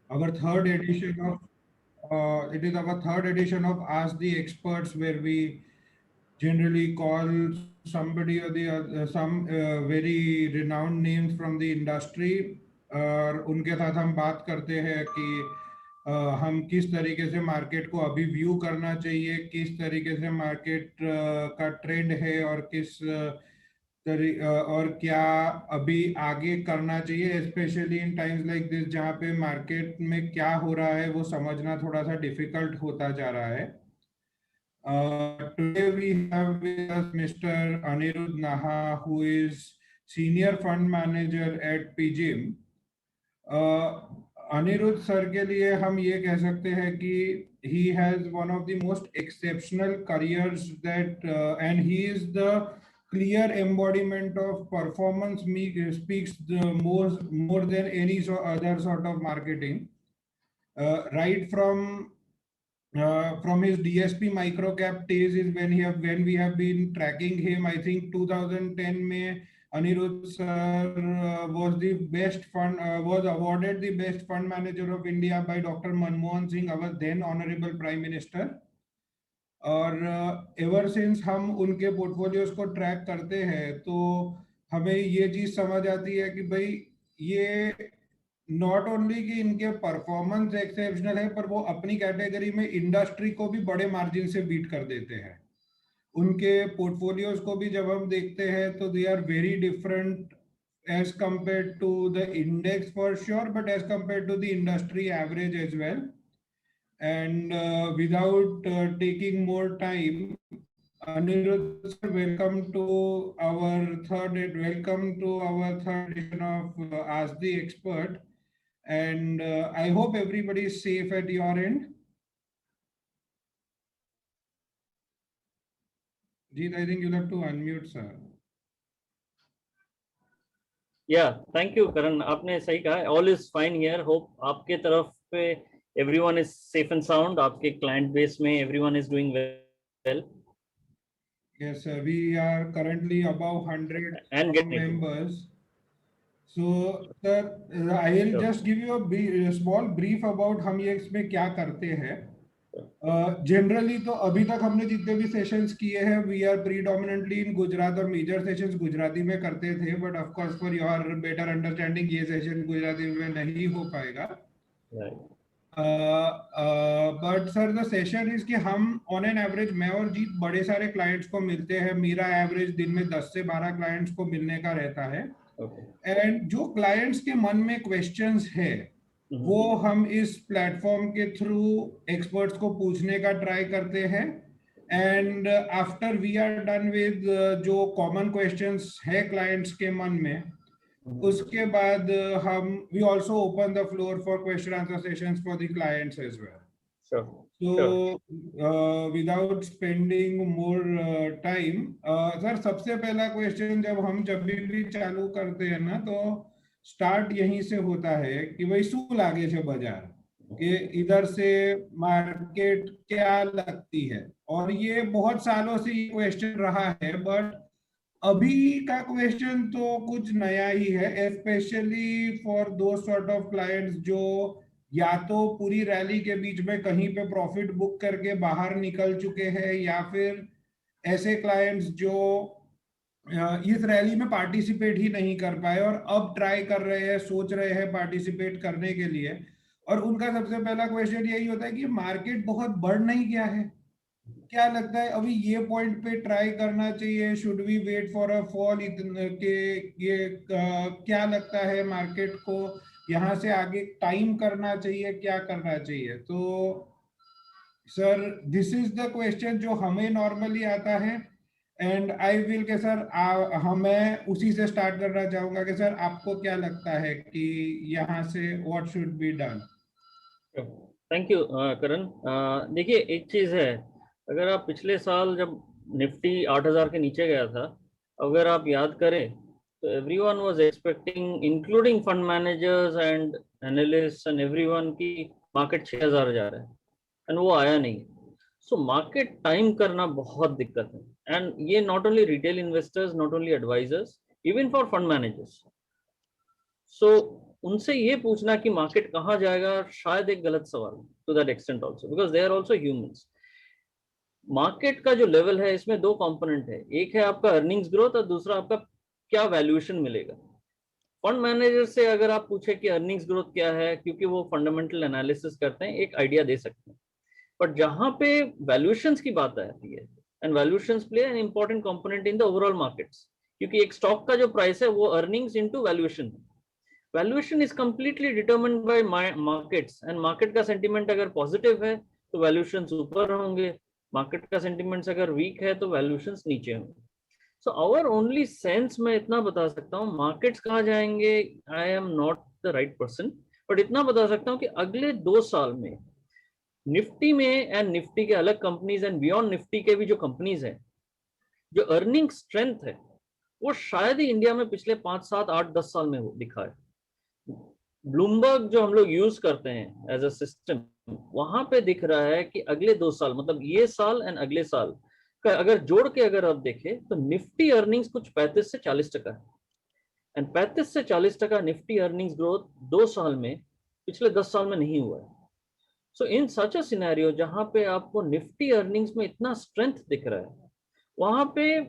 our third edition of it is our third edition of Ask the Experts, where we generally call somebody or the some very renowned names from the industry, और उनके साथ हम बात करते हैं कि हम किस तरीके से मार्केट को अभी व्यू करना चाहिए, किस तरीके से मार्केट का ट्रेंड है, और और क्या अभी आगे करना चाहिए, specially in times like this जहाँ पे मार्केट में क्या हो रहा है वो समझना थोड़ा सा डिफिकल्ट होता जा रहा है. Today we have with us Mr. Anirudh Naha, who is Senior Fund Manager at PGIM. Anirudh sir के लिए हम ये कह सकते हैं कि he has one of the most exceptional careers that and he is the clear embodiment of performance speaks the more than any other sort of marketing, right from his DSP microcap days is when we have been tracking him. I think 2010 में Anirudh sir was awarded the best fund manager of India by Dr. Manmohan Singh, our then honorable prime minister. और ever since हम उनके portfolios को track करते हैं तो हमें ये चीज समझ आती है कि भाई ये नॉट ओनली कि इनके परफॉर्मेंस एक्सेप्शनल है, पर वो अपनी कैटेगरी में इंडस्ट्री को भी बड़े मार्जिन से बीट कर देते हैं. उनके पोर्टफोलियोज को भी जब हम देखते हैं तो they are very different as compared to the index for sure, but as compared to the industry average as well. And without taking more time, Anirudh sir, welcome to our third edition of Ask the Expert. And I hope everybody is safe at your end. Jeet, I think you'll have to unmute, sir. Yeah, thank you, Karan. आपने सही कहा. All is fine here. Hope आपके तरफ पे everyone is safe and sound. आपके client base में everyone is doing well. Yes, sir. We are currently above 100 and members. So, sir, I will just give you a small brief about हम ये इसमें क्या करते हैं. जनरली तो अभी तक हमने जितने भी सेशंस किए हैं वी आर प्रीडोमिनेंटली इन गुजरात, और मेजर सेशंस गुजराती में करते थे, but of course for your better understanding ये सेशन गुजराती में नहीं हो पाएगा. But sir the session is कि हम ऑन एन एवरेज, मैं और जीत बड़े सारे क्लाइंट्स को मिलते हैं. मेरा एवरेज दिन में 10 से 12 क्लाइंट्स को मिलने का रहता है. एंड जो क्लाइंट्स के मन में क्वेश्चंस है वो हम इस प्लेटफॉर्म के थ्रू एक्सपर्ट्स को पूछने का ट्राई करते हैं. And after we are done with जो कॉमन क्वेश्चंस है क्लाइंट्स के मन में, उसके बाद हम we also open the floor for question answer sessions for the clients as well. So without spending more time, sir सबसे पहला क्वेश्चन जब भी चालू करते हैं ना तो स्टार्ट यहीं से होता है कि भाई शू लागे छे बाजार, कि इधर से मार्केट क्या लगती है. और ये बहुत सालों से ये क्वेश्चन रहा है, बट अभी का क्वेश्चन तो कुछ नया ही है, स्पेशली फॉर दो सॉर्ट ऑफ क्लाइंट्स जो या तो पूरी रैली के बीच में कहीं पे प्रॉफिट बुक करके बाहर निकल चुके हैं, या फिर ऐसे क्लाइंट्स जो इस रैली में पार्टिसिपेट ही नहीं कर पाए और अब ट्राई कर रहे हैं, सोच रहे हैं पार्टिसिपेट करने के लिए. और उनका सबसे पहला क्वेश्चन यही होता है कि मार्केट बहुत बढ़ नहीं गया है, क्या लगता है अभी ये पॉइंट पे ट्राई करना चाहिए, should we wait for a fall, के ये क्या लगता है मार्केट को यहाँ से आगे टाइम करना चाहिए, क्या करना चाहिए. तो sir this is the question जो हमें नॉर्मली आता है. एंड आई विल के सर मैं उसी से स्टार्ट करना चाहूंगा कि सर आपको क्या लगता है कि यहाँ से what should be done. Thank you Karan. देखिए एक चीज है, अगर आप पिछले साल जब निफ्टी 8000 के नीचे गया था, अगर आप याद करें तो everyone was expecting including fund managers and analysts and everyone की मार्केट 6000 जा रहा है, एंड वो आया नहीं. सो मार्केट टाइम करना बहुत दिक्कत है, एंड ये not only retail investors, not only advisers, even for fund managers. So उनसे ये पूछना कि मार्केट कहाँ जाएगा शायद एक गलत सवाल to that extent also, because they are also humans. Market का जो लेवल है इसमें दो कंपोनेंट है, एक है आपका अर्निंग्स ग्रोथ और दूसरा आपका क्या वैल्यूएशन मिलेगा। फंड मैनेजर से अगर आप पूछे कि अर्निंग्स ग्रोथ क्या है, क्योंकि वो फंडामेंटल एनालिसिस करते हैं, एक आइडिया दे सकते हैं। बट जहां पे वैल्यूएशंस की बात आती है, and valuations play an important component in the overall markets, क्योंकि एक स्टॉक का जो प्राइस है वो अर्निंग्स इनटू वैल्यूएशन है। Valuation is completely determined bye markets, and market का सेंटीमेंट अगर पॉजिटिव है तो वैल्यूएशंस ऊपर होंगे, मार्केट का सेंटीमेंट्स अगर वीक है तो वैल्यूएशंस नीचे होंगे। सो आवर ओनली सेंस, मैं इतना बता सकता हूँ, मार्केट्स कहाँ जाएंगे I am not the right person, but इतना बता सकता हूँ कि अगले 2 साल में निफ्टी में एंड निफ्टी के अलग कंपनीज एंड बियॉन्ड निफ्टी के भी जो कंपनीज हैं, जो अर्निंग स्ट्रेंथ है वो शायद ही इंडिया में पिछले 5, 7, 8, 10 साल में दिखा है। ब्लूमबर्ग जो हम लोग यूज करते हैं एज अ सिस्टम, वहां पे दिख रहा है कि अगले 2 साल, मतलब ये साल एंड अगले साल का अगर जोड़ के अगर आप देखें तो निफ्टी अर्निंग्स कुछ 35 से 40% है, एंड 35 से 40% निफ्टी अर्निंग्स ग्रोथ 2 साल में पिछले 10 साल में नहीं हुआ है। सो इन सच अ सिनेरियो जहां पे आपको निफ्टी अर्निंग्स में इतना स्ट्रेंथ दिख रहा है, वहां पे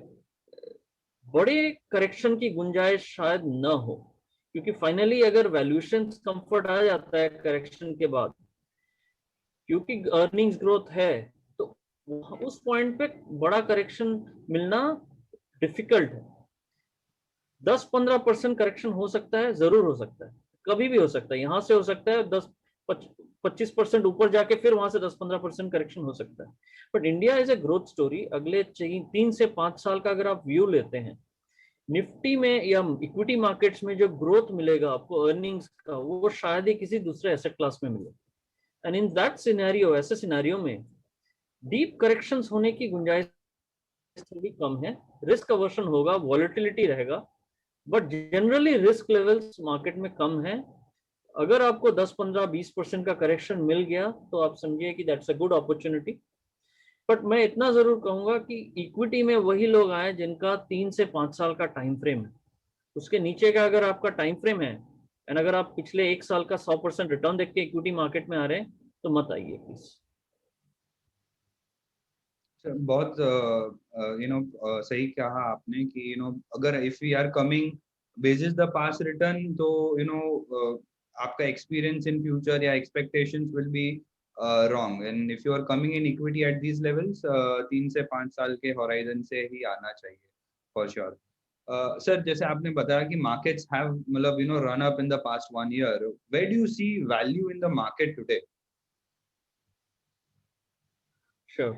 बड़े करेक्शन की गुंजाइश शायद न हो, क्योंकि फाइनली अगर वैल्यूएशन कंफर्ट आ जाता है करेक्शन के बाद, क्योंकि अर्निंग्स ग्रोथ है, तो उस पॉइंट पे बड़ा करेक्शन मिलना डिफिकल्ट है। 10-15% करेक्शन हो सकता है, जरूर हो सकता है, कभी भी हो सकता है, यहां से हो सकता है 10-25% ऊपर जाके फिर वहां से 10-15% करेक्शन हो सकता है। But India is a growth story. अगले 3 से 5 साल का अगर आप व्यू लेते हैं, निफ्टी में या इक्विटी मार्केट्स में जो ग्रोथ मिलेगा आपको अर्निंग्स का, वो शायद ही किसी दूसरे एसेट क्लास में मिले। एंड इन दैट सिनेरियो, ऐसे सिनेरियो में डीप करेक्शंस होने की गुंजाइश थोड़ी कम है, रिस्क अवर्शन होगा, वॉलेटिलिटी रहेगा, but generally risk levels market में कम है। अगर आपको 10-15-20% का करेक्शन मिल गया तो आप समझिए कि that's a good opportunity. But मैं इतना जरूर कहूंगा कि इक्विटी में वही लोग आए जिनका 3 से 5 साल का टाइम फ्रेम है। उसके नीचे का अगर आपका टाइम फ्रेम है, एंड अगर आप पिछले 1 साल का 100% रिटर्न देख के इक्विटी मार्केट में आ रहे हैं, तो मत आइए प्लीज। बहुत सही कहा आपने कि अगर if we are coming basis the past return, तो आपका एक्सपीरियंस इन फ्यूचर या expectations will be wrong, and if you are coming in equity at these levels, 3 से 5 साल के होराइजन से ही आना चाहिए फॉर श्योर। सर, जैसे आपने बताया कि मार्केट्स हैव मतलब run up in the past 1 year, where do you see value in the market today? Sure.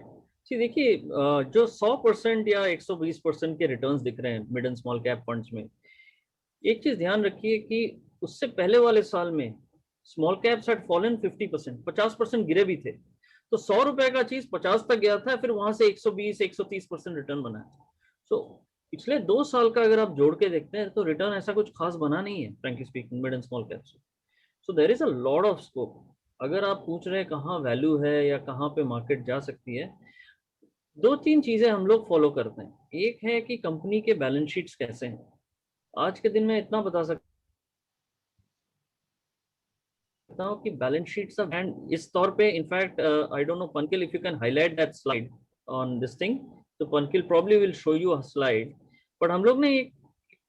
जी देखिए, जो 100% या 120% के रिटर्न्स दिख रहे हैं mid and small cap funds में, एक चीज ध्यान रखिए कि उससे पहले वाले साल में स्मॉल कैप्स हैड फॉलन 50%, 50% गिरे भी थे। तो 100 रुपए का चीज 50 तक गया था, फिर वहां से 120-130% रिटर्न बना है। सो पिछले 2 साल का अगर आप जोड़ के देखते हैं तो रिटर्न ऐसा कुछ खास बना नहीं है, frankly speaking, mid and small caps. So there is a lot of scope. अगर आप पूछ रहे हैं कहाँ वैल्यू है या कहाँ पे मार्केट जा सकती है, 2-3 चीजें हम लोग फॉलो करते हैं। एक है कि कंपनी के बैलेंस शीट्स कैसे हैं। आज के दिन में इतना बता सकता हूँ कि बैलेंस शीट्स ऑफ, एंड इस तौर पे in fact I don't know Pankil if you can highlight that slide on this thing, तो Pankil probably will show you a slide. But हम लोग ने एक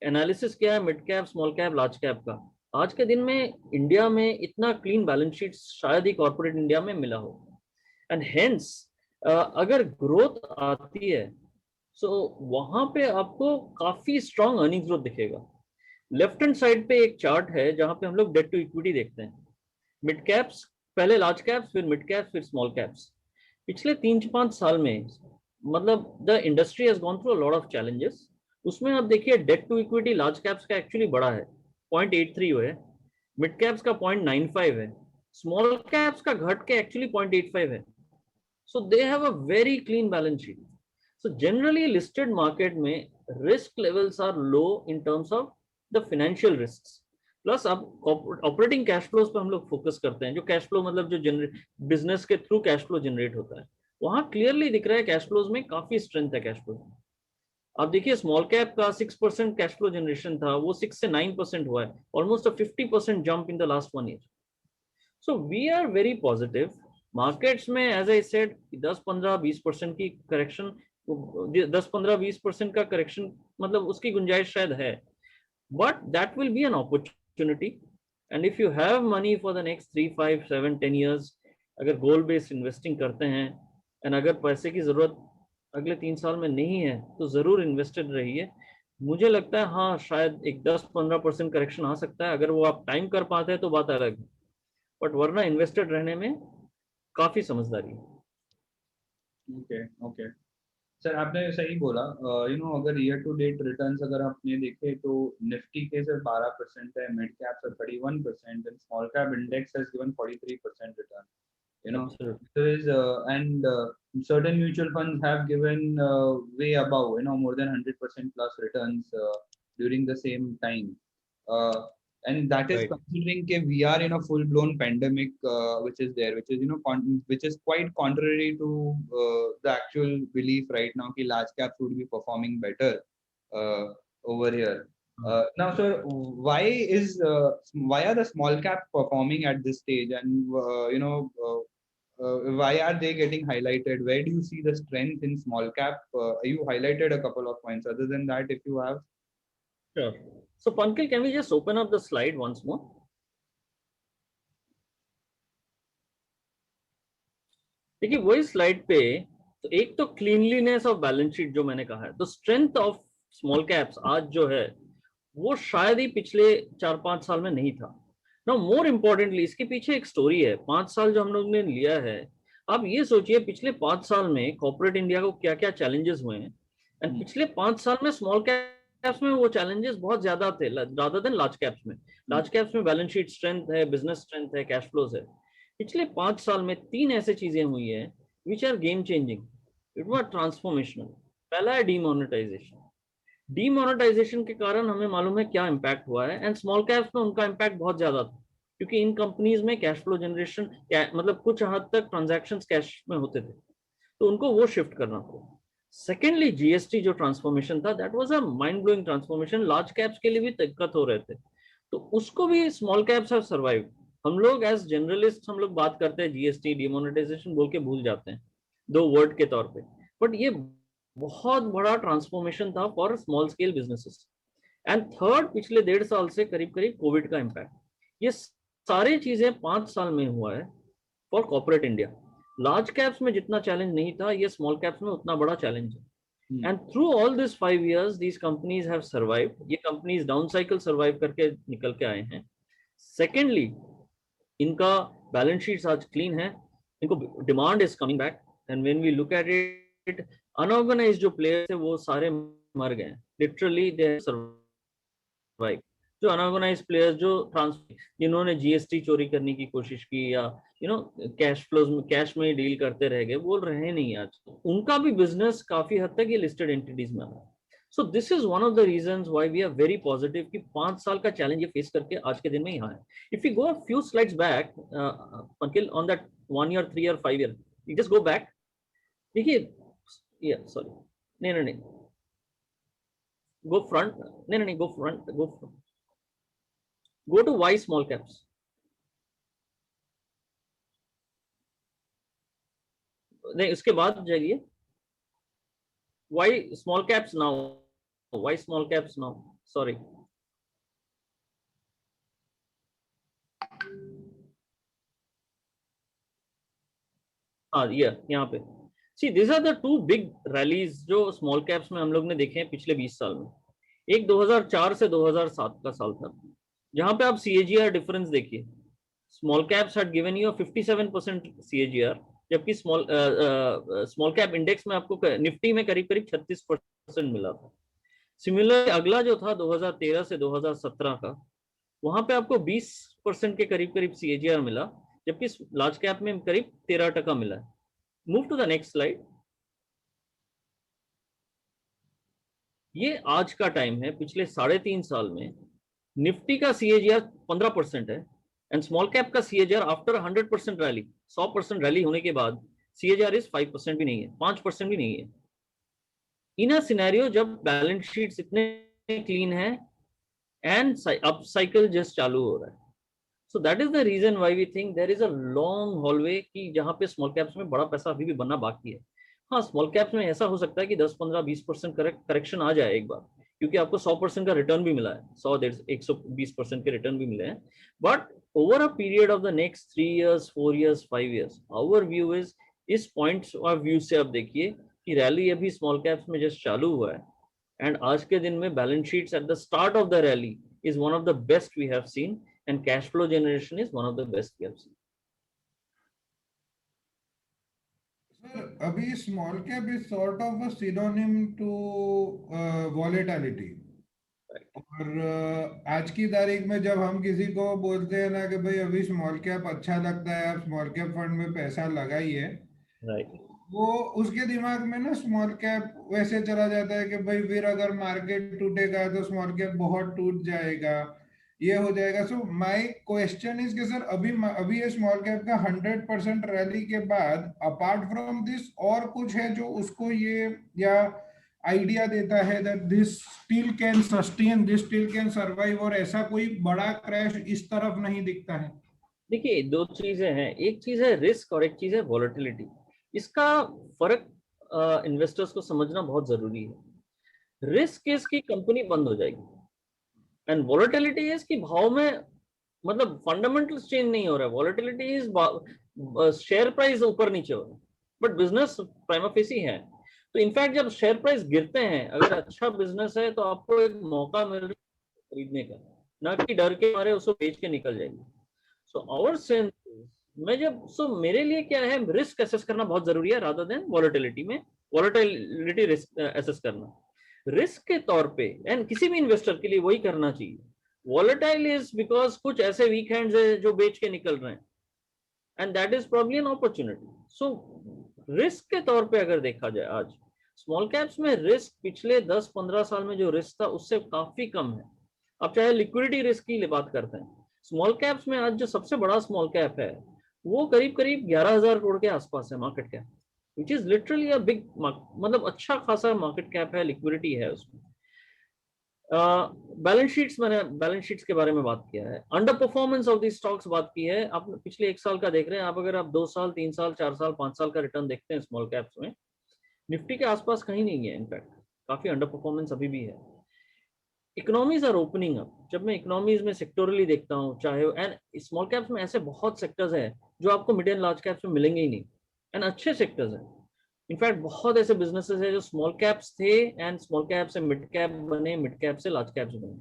एनालिसिस किया है mid cap, small cap, large cap का। आज के दिन में इंडिया में इतना क्लीन बैलेंस शीट शायद ही कॉर्पोरेट इंडिया में मिला हो, एंड हेंस अगर ग्रोथ आती है सो वहां पे आपको काफी स्ट्रॉन्ग अर्निंग ग्रोथ दिखेगा। लेफ्ट हैंड साइड पे एक चार्ट है जहां पे हम लोग डेट टू इक्विटी देखते हैं। मिड कैप्स पहले, लार्ज कैप्स, फिर मिड कैप्स, फिर स्मॉल कैप्स। पिछले 3-5 साल में मतलब the industry has gone through a lot of challenges. उसमें आप देखिए debt to equity large caps का एक्चुअली बड़ा है, 0.83 है, मिड कैप्स का 0.95 है, स्मॉल कैप्स का घट के एक्चुअली 0.85 है। So they have a very clean balance sheet. So generally listed market में risk levels are low in terms of the financial risks. Plus अब ऑपरेटिंग कैश फ्लोज पे हम लोग फोकस करते हैं, जो कैश फ्लो मतलब जो जनरेट बिजनेस के थ्रू कैश फ्लो जनरेट होता है, वहां क्लियरली दिख रहा है कैश फ्लोज में काफी स्ट्रेंथ है कैश फ्लो। आप देखिए स्मॉल कैप का 6% कैश फ्लो जनरेशन था, वो 6 से 9% हुआ है, almost a 50% jump in the last 1 year. So we are very positive. Markets में एज आई सेड 10-15-20% की करेक्शन, 10-15-20% का करेक्शन मतलब उसकी गुंजाइश शायद है, but that will be an opportunity. And if you have money for the next 3, 5, 7, 10 years, अगर गोल based investing करते हैं एंड अगर पैसे की जरूरत अगले 3 साल में नहीं है तो जरूर इन्वेस्टेड रहिए. मुझे लगता है हाँ शायद एक 10-15% करेक्शन आ सकता है, अगर वो आप टाइम कर पाते हैं तो बात अलग है, बट वरना इन्वेस्टेड रहने में काफी समझदारी है. ओके ओके सर, आपने सही बोला. अगर ईयर टू डेट रिटर्न्स अगर आपने देखे तो निफ्टी के सिर्फ 12% है, mid cap sir 31% and small cap index has given 43% return. Absolutely. There is and certain mutual funds have given way above, more than 100% plus returns during the same time. And that is Right. considering that we are in a full blown pandemic, which is there, which is which is quite contrary to the actual belief right now that large caps would be performing better over here. Now sir, why are the small cap performing at this stage, and why are they getting highlighted? Where do you see the strength in small cap? You highlighted a couple of points. Other than that, if you have. Sure. So Pankaj, can we just open up the slide once more? देखिए वही slide पे, तो एक तो cleanliness of balance sheet जो मैंने कहा है, तो स्ट्रेंथ ऑफ स्मॉल कैप्स आज जो है वो शायद ही पिछले 4-5 साल में नहीं था. नाउ मोर इम्पोर्टेंटली इसके पीछे एक स्टोरी है. 5 साल जो हम लोग ने लिया है, आप ये सोचिए पिछले 5 साल में कॉर्पोरेट इंडिया को क्या क्या चैलेंजेस हुए हैं, एंड पिछले 5 साल में स्मॉल कैप्स में वो चैलेंजेस बहुत ज्यादा थे रादर देन लार्ज कैप्स में. लार्ज कैप्स में बैलेंस शीट स्ट्रेंथ है, बिजनेस स्ट्रेंथ है, कैश फ्लोज है. पिछले 5 साल में 3 ऐसे चीजें हुई है which are game changing. It was transformational. पहला है डीमोनेटाइजेशन. डीमोनेटाइजेशन के कारण हमें मालूम है क्या इम्पैक्ट हुआ है, एंड स्मॉल कैप्स में उनका इम्पैक्ट बहुत ज्यादा था क्योंकि इन कंपनीज में कैश फ्लो जनरेशन मतलब कुछ हद तक ट्रांजैक्शंस कैश में होते थे, तो उनको वो शिफ्ट करना पड़ा. सेकेंडली जीएसटी जो ट्रांसफॉर्मेशन था, that was a mind blowing transformation. Large caps के लिए भी दिक्कत हो रहे थे, तो उसको भी स्मॉल कैप्स हैव सर्वाइव. हम लोग एज जनरलिस्ट हम लोग बात करते हैं जीएसटी डिमोनेटाइजेशन बोल के भूल जाते हैं दो वर्ड के तौर पे, बट ये बहुत बड़ा ट्रांसफॉर्मेशन था for small scale businesses. And third, पिछले 1.5 साल से करीब करीब कोविड का इम्पैक्ट. ये सारी चीजें 5 साल में हुआ है for corporate India. Large caps में जितना चैलेंज नहीं था, ये स्मॉल कैप्स में उतना बड़ा चैलेंज है. And through all this 5 years these companies have survived. ये कंपनीज डाउन साइकिल सर्वाइव करके निकल के आए हैं. सेकेंडली इनका बैलेंस शीट्स आज क्लीन है, इनको demand is coming back, and when we look at it, unorganised जो प्लेयर्स है वो सारे मर गए, लिटरली दे सर्वाइव. जो अनऑर्गेनाइज्ड प्लेयर्स जो जिन्होंने जीएसटी चोरी करने की कोशिश की या कैश फ्लोज में कैश में डील करते रह गए, वो रहे नहीं आज. उनका भी बिजनेस काफी हद तक ये लिस्टेड एंटिटीज में है. So this is one of the reasons why we are very positive कि 5 साल का चैलेंज ये फेस करके आज के दिन में यहाँ है. If you go a few slides back Ankil, on that 1 year, 3 year, 5 year, you just go back. देखिए सॉरी नहीं go front, नहीं go front, go to why small caps. नहीं उसके बाद जाइए why small caps now, why small caps now, sorry. हाँ यहाँ पे see this are the 2 big rallies जो स्मॉल कैप्स में हम लोग ने देखे हैं पिछले 20 साल में. एक 2004 से 2007 का साल था, जहां पे आप CAGR डिफरेंस देखिए. Small caps had given you 57% CAGR, जबकि स्मॉल कैप इंडेक्स में आपको निफ्टी में करीब करीब 36% मिला था. सिमिलर अगला जो था 2013 से 2017 का, वहां पे आपको 20% के करीब करीब CAGR मिला, जबकि लार्ज कैप में करीब 13% मिला है. Move to the next slide. ये आज का टाइम है. पिछले 3.5 साल में निफ्टी का CAGR 15% है, एंड स्मॉल कैप का CAGR आफ्टर 100% रैली, 100% रैली होने के बाद CAGR इज 5% भी नहीं है, 5% भी नहीं है. इन अ सिनेरियो जब बैलेंस शीट्स इतने क्लीन है एंड अप साइकिल जस्ट चालू हो रहा है. So that is the reason why we think there is a long hallway कि जहाँ पे स्मॉल कैप्स में बड़ा पैसा अभी भी बनना बाकी है. हाँ, स्मॉल कैप्स में ऐसा हो सकता है कि 10-15-20% करेक्शन आ जाए एक बार, क्योंकि आपको 100% का रिटर्न भी मिला है, 100-120% के रिटर्न भी मिले हैं. But over a period of the next 3 years, 4 years, 5 years, our view is, इस पॉइंट ऑफ व्यू से आप देखिए कि रैली अभी स्मॉल कैप्स में जस्ट चालू हुआ है, एंड आज के दिन में balance sheets at the start of the rally is one of the best we have seen, and cash flow generation is one of the best we have seen. Sir, अभी small cap is sort of a synonym to volatility. और आज की तारीख में जब हम किसी को बोलते हैं ना कि भाई अभी स्मॉल कैप अच्छा लगता है, आप स्मॉल कैप फंड में पैसा लगाइए, Right. वो उसके दिमाग में ना स्मॉल कैप वैसे चला जाता है कि भाई फिर अगर मार्केट टूटेगा तो स्मॉल कैप बहुत टूट जाएगा, ये हो जाएगा. सो माय क्वेश्चन इज कि सर अभी ये स्मॉल कैप का 100% रैली के बाद अपार्ट फ्रॉम दिस और कुछ है जो उसको ये या आइडिया देता है that this still can sustain, this still can survive, और ऐसा कोई बड़ा क्रैश इस तरफ नहीं दिखता है? देखिए, दो चीजें हैं, एक चीज है रिस्क और एक चीज है वॉलेटिलिटी. इसका फर्क इन्वेस्टर्स को समझना बहुत जरूरी है. रिस्क इज की कंपनी बंद हो जाएगी, एंड वॉलेटिलिटी इज कि भाव में मतलब फंडामेंटल्स चेंज नहीं हो रहा है. वॉलेटिलिटी इज शेयर प्राइस ऊपर नीचे हो रहा है, बट बिजनेस प्राइमा फेसी है. तो इनफैक्ट जब शेयर प्राइस गिरते हैं, अगर अच्छा बिजनेस है तो आपको एक मौका मिल रहा है खरीदने का, ना कि डर के मारे उसको बेच के निकल जाएंगे. सो आवर सेंस, मैं जब मेरे लिए क्या है, रिस्क एसेस करना बहुत जरूरी है रादर देन वॉलेटिलिटी में. वॉलेटिलिटी रिस्क एसेस करना रिस्क के तौर पे, एंड किसी भी इन्वेस्टर के लिए वही करना चाहिए. वॉलेटाइल इज बिकॉज कुछ ऐसे वीक हैंड्स है जो बेच के निकल रहे हैं, and that is probably an opportunity. So risk के तौर पे अगर देखा जाए, आज स्मॉल कैप्स में रिस्क पिछले 10-15 साल में जो रिस्क था उससे काफी कम है. अब चाहे लिक्विडिटी रिस्क की बात करते हैं, स्मॉल कैप्स में आज जो सबसे बड़ा स्मॉल कैप है वो करीब करीब 11,000 करोड़ के आसपास है market cap, which is literally a big, मतलब अच्छा खासा मार्केट कैप है, लिक्विडिटी है उसमें. बैलेंस शीट्स, मैंने बैलेंस शीट्स के बारे में बात किया है. Under performance of the stocks बात की है. आप पिछले 1 साल का देख रहे हैं, आप अगर आप 2 साल, 3 साल, 4 साल, 5 साल का रिटर्न देखते हैं स्मॉल कैप्स में, निफ्टी के आसपास कहीं नहीं है. इनफैक्ट काफी अंडर परफॉर्मेंस अभी भी है. Economies are opening up. जब मैं इकोनॉमीज में सेक्टोरली देखता हूँ, चाहे एंड स्मॉल कैप्स में ऐसे बहुत सेक्टर्स हैं जो आपको मिड एंड लार्ज कैप्स में मिलेंगे ही नहीं, एंड अच्छे सेक्टर्स हैं. इनफैक्ट बहुत ऐसे बिजनेसेस हैं जो स्मॉल कैप्स थे एंड स्मॉल कैप से मिड कैप बने, मिड कैप से लार्ज कैप्स बने.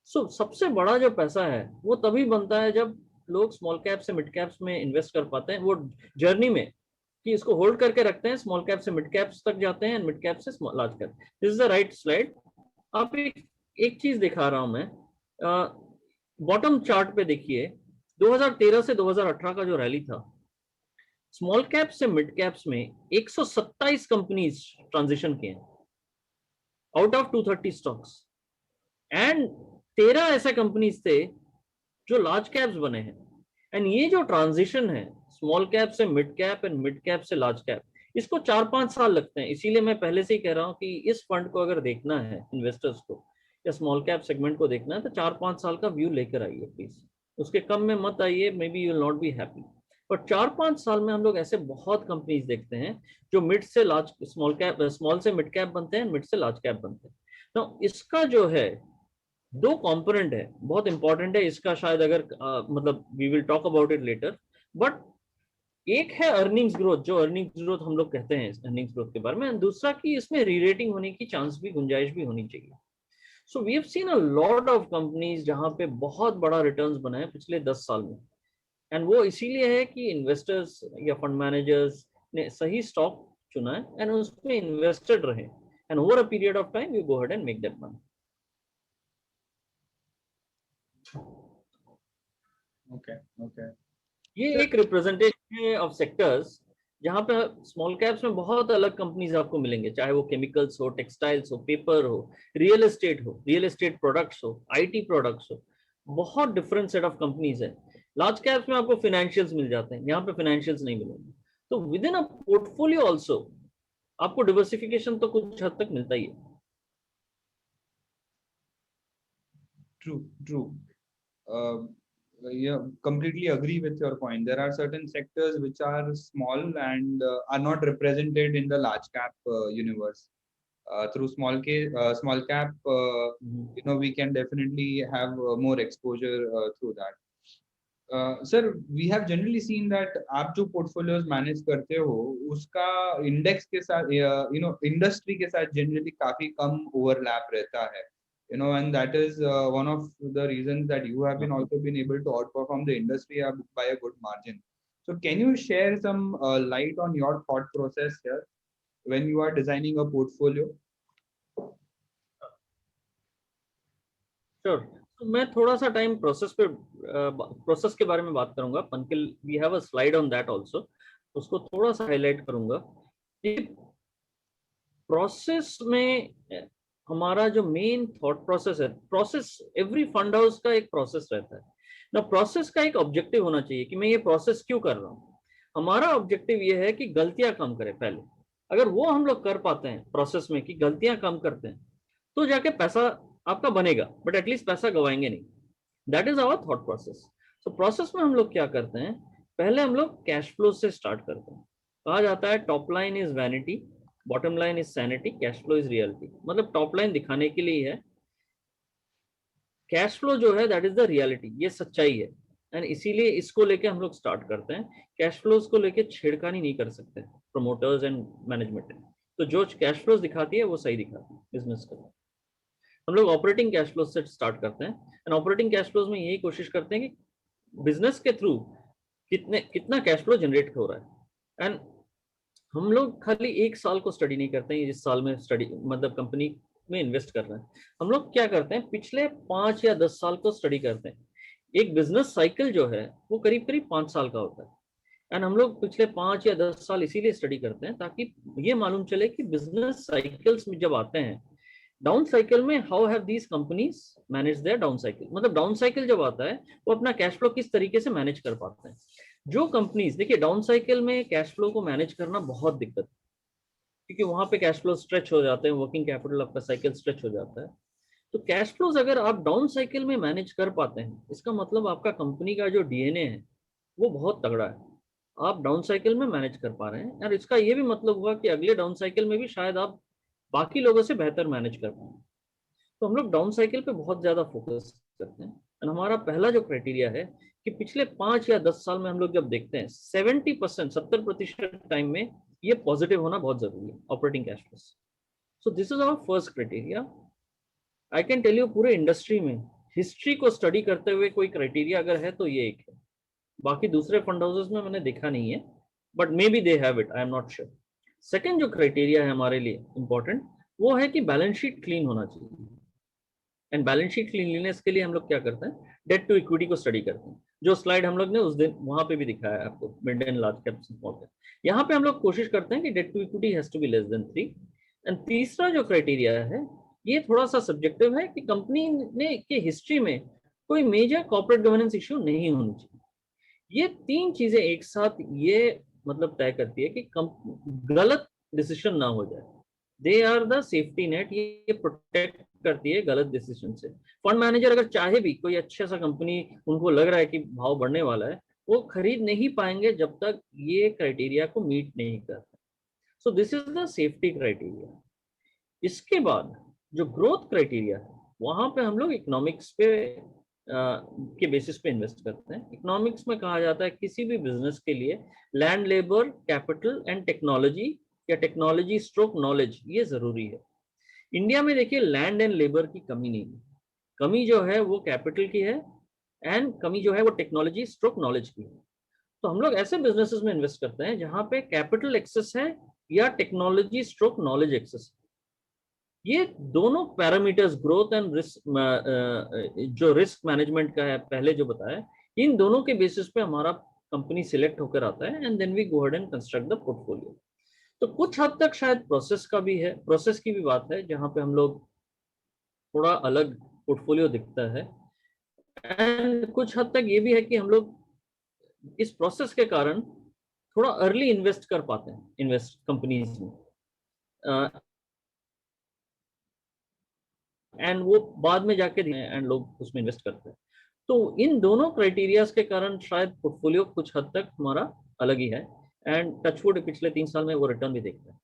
सो सबसे बड़ा जो पैसा है वो तभी बनता है जब लोग स्मॉल कैप से मिड कैप्स में इन्वेस्ट कर पाते हैं, वो जर्नी में कि इसको होल्ड करके रखते हैं, स्मॉल कैप से मिड कैप्स तक जाते हैं, मिड कैप से large cap. This is the right slide. आप एक चीज दिखा रहा हूं मैं, बॉटम चार्ट पे देखिए, 2013 से 2018 का जो रैली था, स्मॉल कैप से मिड कैप्स में 127 कंपनीज ट्रांजिशन किए आउट ऑफ 230 स्टॉक्स, एंड 13 ऐसे कंपनीज थे जो लार्ज कैप्स बने हैं. एंड ये जो ट्रांजिशन है स्मॉल कैप से mid cap and mid cap से लार्ज कैप, इसको 4-5 साल लगते हैं. इसीलिए मैं पहले से ही कह रहा हूं कि इस फंड को अगर देखना है इन्वेस्टर्स को, या स्मॉल कैप सेगमेंट को देखना है, तो 4-5 साल का व्यू लेकर आइए प्लीज. उसके कम में मत आइए, may be you will not be happy. पर 4-5 साल में हम लोग ऐसे बहुत कंपनीज देखते हैं जो मिड से लार्ज, स्मॉल से मिड कैप बनते हैं, मिड से लार्ज कैप बनते हैं. तो इसका जो है 2 कंपोनेंट है, बहुत इंपॉर्टेंट है इसका. शायद अगर मतलब we will talk about it later, but एक है अर्निंग्स ग्रोथ, जो अर्निंग्स ग्रोथ हम लोग कहते हैं अर्निंग्स ग्रोथ के बारे में, दूसरा कि इसमें रीरेटिंग होने की चांस भी, गुंजाइश भी होनी चाहिए. So we have seen a lot of companies जहां पे बहुत बड़ा रिटर्न्स बना है पिछले 10 साल में, एंड वो इसीलिए है कि इन्वेस्टर्स या फंड मैनेजर्स ने सही स्टॉक चुना है एंड उसमें इन्वेस्टेड रहे, and over a period of time you go ahead and make that money. Okay. ये एक रिप्रेजेंटेशन है ऑफ सेक्टर्स जहां पे स्मॉल कैप्स में बहुत अलग कंपनीज आपको मिलेंगे, चाहे वो केमिकल्स हो, टेक्सटाइल्स हो, पेपर हो, रियल एस्टेट प्रोडक्ट्स हो, आईटी प्रोडक्ट्स हो, बहुत डिफरेंट सेट ऑफ कंपनीज है. लार्ज कैप्स में आपको फाइनेंशियल्स मिल जाते हैं, यहाँ पे फाइनेंशियल्स नहीं मिलेंगे. तो with in a portfolio also आपको डिवर्सिफिकेशन तो कुछ हद तक मिलता ही है। True. Yeah, completely agree with your point. There are certain sectors which are small and are not represented in the large cap universe. Through small cap, we can definitely have more exposure through that. Sir, we have generally seen that आप जो portfolios manage करते हो उसका index के साथ industry के साथ generally काफी कम overlap रहता है, and that is one of the reasons that you have also been able to outperform the industry by a good margin. So can you share some light on your thought process here when you are designing a portfolio? Sure. तो मैं थोड़ा सा time process के बारे में बात करूंगा। Pankil, we have a slide on that also, उसको थोड़ा सा हाईलाइट करूंगा। प्रोसेस में हमारा जो मेन थॉट प्रोसेस है, प्रोसेस एवरी फंड हाउस का एक प्रोसेस रहता है ना। प्रोसेस का एक ऑब्जेक्टिव होना चाहिए कि मैं ये प्रोसेस क्यों कर रहा हूँ। हमारा ऑब्जेक्टिव ये है कि गलतियां कम करें पहले। अगर वो हम लोग कर पाते हैं प्रोसेस में कि गलतियां कम करते हैं, तो जाके पैसा आपका बनेगा, बट एटलीस्ट पैसा गवाएंगे नहीं। That is our thought process. So process में हम लोग क्या करते हैं, पहले हम लोग कैश फ्लो से स्टार्ट करते हैं। कहा जाता है top line is vanity, bottom line is sanity, cash flow is reality. मतलब टॉप लाइन दिखाने के लिए है, कैश फ्लो जो है दैट इज द रियलिटी, ये सच्चाई है। एंड इसीलिए इसको लेके हम लोग स्टार्ट करते हैं। कैश फ्लोज को लेके छेड़खानी नहीं कर सकते प्रमोटर्स एंड मैनेजमेंट। तो जो कैश फ्लोज दिखाती है वो सही दिखाती है बिजनेस को। हम लोग ऑपरेटिंग कैश फ्लो से स्टार्ट करते हैं, एंड ऑपरेटिंग कैश फ्लोज में यही कोशिश करते हैं कि बिजनेस के थ्रू कितना कैश फ्लो जनरेट हो रहा है। एंड हम लोग खाली एक साल को स्टडी नहीं करते हैं, जिस साल में स्टडी मतलब कंपनी में इन्वेस्ट कर रहे हैं। हम लोग क्या करते हैं, पिछले 5 या 10 साल को स्टडी करते हैं। एक बिजनेस साइकिल जो है वो करीब करीब 5 साल का होता है। एंड हम लोग पिछले 5 या 10 साल इसीलिए स्टडी करते हैं ताकि ये मालूम चले कि बिजनेस साइकिल्स में जब आते हैं, डाउन साइकिल में how have these companies manage there down cycle. मतलब डाउन साइकिल जब आता है वो अपना कैश फ्लो किस तरीके से मैनेज कर पाते हैं। जो कंपनीज, देखिए डाउन साइकिल में कैश फ्लो को मैनेज करना बहुत दिक्कत है, क्योंकि वहां पे कैश फ्लो स्ट्रेच हो जाते हैं, वर्किंग कैपिटल आपका साइकिल स्ट्रेच हो जाता है। तो कैश फ्लोज अगर आप डाउन साइकिल में मैनेज कर पाते हैं, इसका मतलब आपका कंपनी का जो डीएनए है वो बहुत तगड़ा है। आप डाउन साइकिल में मैनेज कर पा रहे हैं, और इसका ये भी मतलब हुआ कि अगले डाउन साइकिल में भी शायद आप बाकी लोगों से बेहतर मैनेज कर पाए। तो हम लोग डाउन साइकिल पे बहुत ज्यादा फोकस करते हैं। और हमारा पहला जो क्राइटेरिया है कि पिछले 5 या 10 साल में हम लोग जब देखते हैं 70% टाइम में ये पॉजिटिव होना बहुत जरूरी है, operating cash flow. So this is our first criteria. I can tell you पूरे इंडस्ट्री में हिस्ट्री को स्टडी करते हुए कोई क्राइटेरिया अगर है तो ये एक है। बाकी दूसरे फंड हाउसेस में मैंने देखा नहीं है, but may be they have it, I am not sure. Second जो क्राइटेरिया है हमारे लिए इंपॉर्टेंट, वो है कि बैलेंस शीट क्लीन होना चाहिए। एंड बैलेंस शीट क्लीनलीनेस के लिए हम लोग क्या करते हैं, डेट टू इक्विटी को स्टडी करते हैं। जो स्लाइड हम लोग ने उस दिन वहां पे भी दिखाया है आपको, mid and large cap small cap. यहाँ पे हम लोग कोशिश करते हैं कि debt to equity has to be less than 3। And तीसरा जो क्राइटेरिया है ये थोड़ा सा सब्जेक्टिव है कि कंपनी ने के हिस्ट्री में कोई मेजर कॉर्पोरेट गवर्नेंस इश्यू नहीं होनी चाहिए। ये 3 चीजें एक साथ ये मतलब तय करती है कि गलत डिसीजन ना हो जाए। They are the safety net, ये प्रोटेक्ट करती है गलत डिसीजन से। फंड मैनेजर अगर चाहे भी कोई अच्छा सा कंपनी उनको लग रहा है कि भाव बढ़ने वाला है, वो खरीद नहीं पाएंगे जब तक ये क्राइटेरिया को मीट नहीं करते। सो this is the safety criteria. इसके बाद जो ग्रोथ क्राइटेरिया है वहां पे हम लोग इकोनॉमिक्स पे के बेसिस पे इन्वेस्ट करते हैं। इकोनॉमिक्स में कहा जाता है किसी भी बिजनेस के लिए land, labour, capital and technology या टेक्नोलॉजी स्ट्रोक नॉलेज ये जरूरी है। इंडिया में देखिए लैंड एंड लेबर की कमी नहीं है, कमी जो है वो कैपिटल की है, एंड कमी जो है वो टेक्नोलॉजी स्ट्रोक नॉलेज की है। तो हम लोग ऐसे बिजनेसेस में इन्वेस्ट करते हैं जहां पे कैपिटल एक्सेस है या टेक्नोलॉजी स्ट्रोक नॉलेज एक्सेस। ये दोनों पैरामीटर्स, ग्रोथ एंड रिस्क, जो रिस्क मैनेजमेंट का है पहले जो बताया, इन दोनों के बेसिस पे हमारा कंपनी सिलेक्ट होकर आता है, and then we go ahead and construct the portfolio. तो कुछ हद तक शायद प्रोसेस का भी है, प्रोसेस की भी बात है जहां पे हम लोग थोड़ा अलग पोर्टफोलियो दिखता है। एंड कुछ हद तक ये भी है कि हम लोग इस प्रोसेस के कारण थोड़ा अर्ली इन्वेस्ट कर पाते हैं इन्वेस्ट कंपनीज में। एंड वो बाद में जाके एंड लोग उसमें इन्वेस्ट करते हैं। तो इन दोनों क्राइटेरियाज के कारण शायद पोर्टफोलियो कुछ हद तक हमारा अलग ही है, एंड टचवुड पिछले 3 साल में वो रिटर्न भी देखते हैं।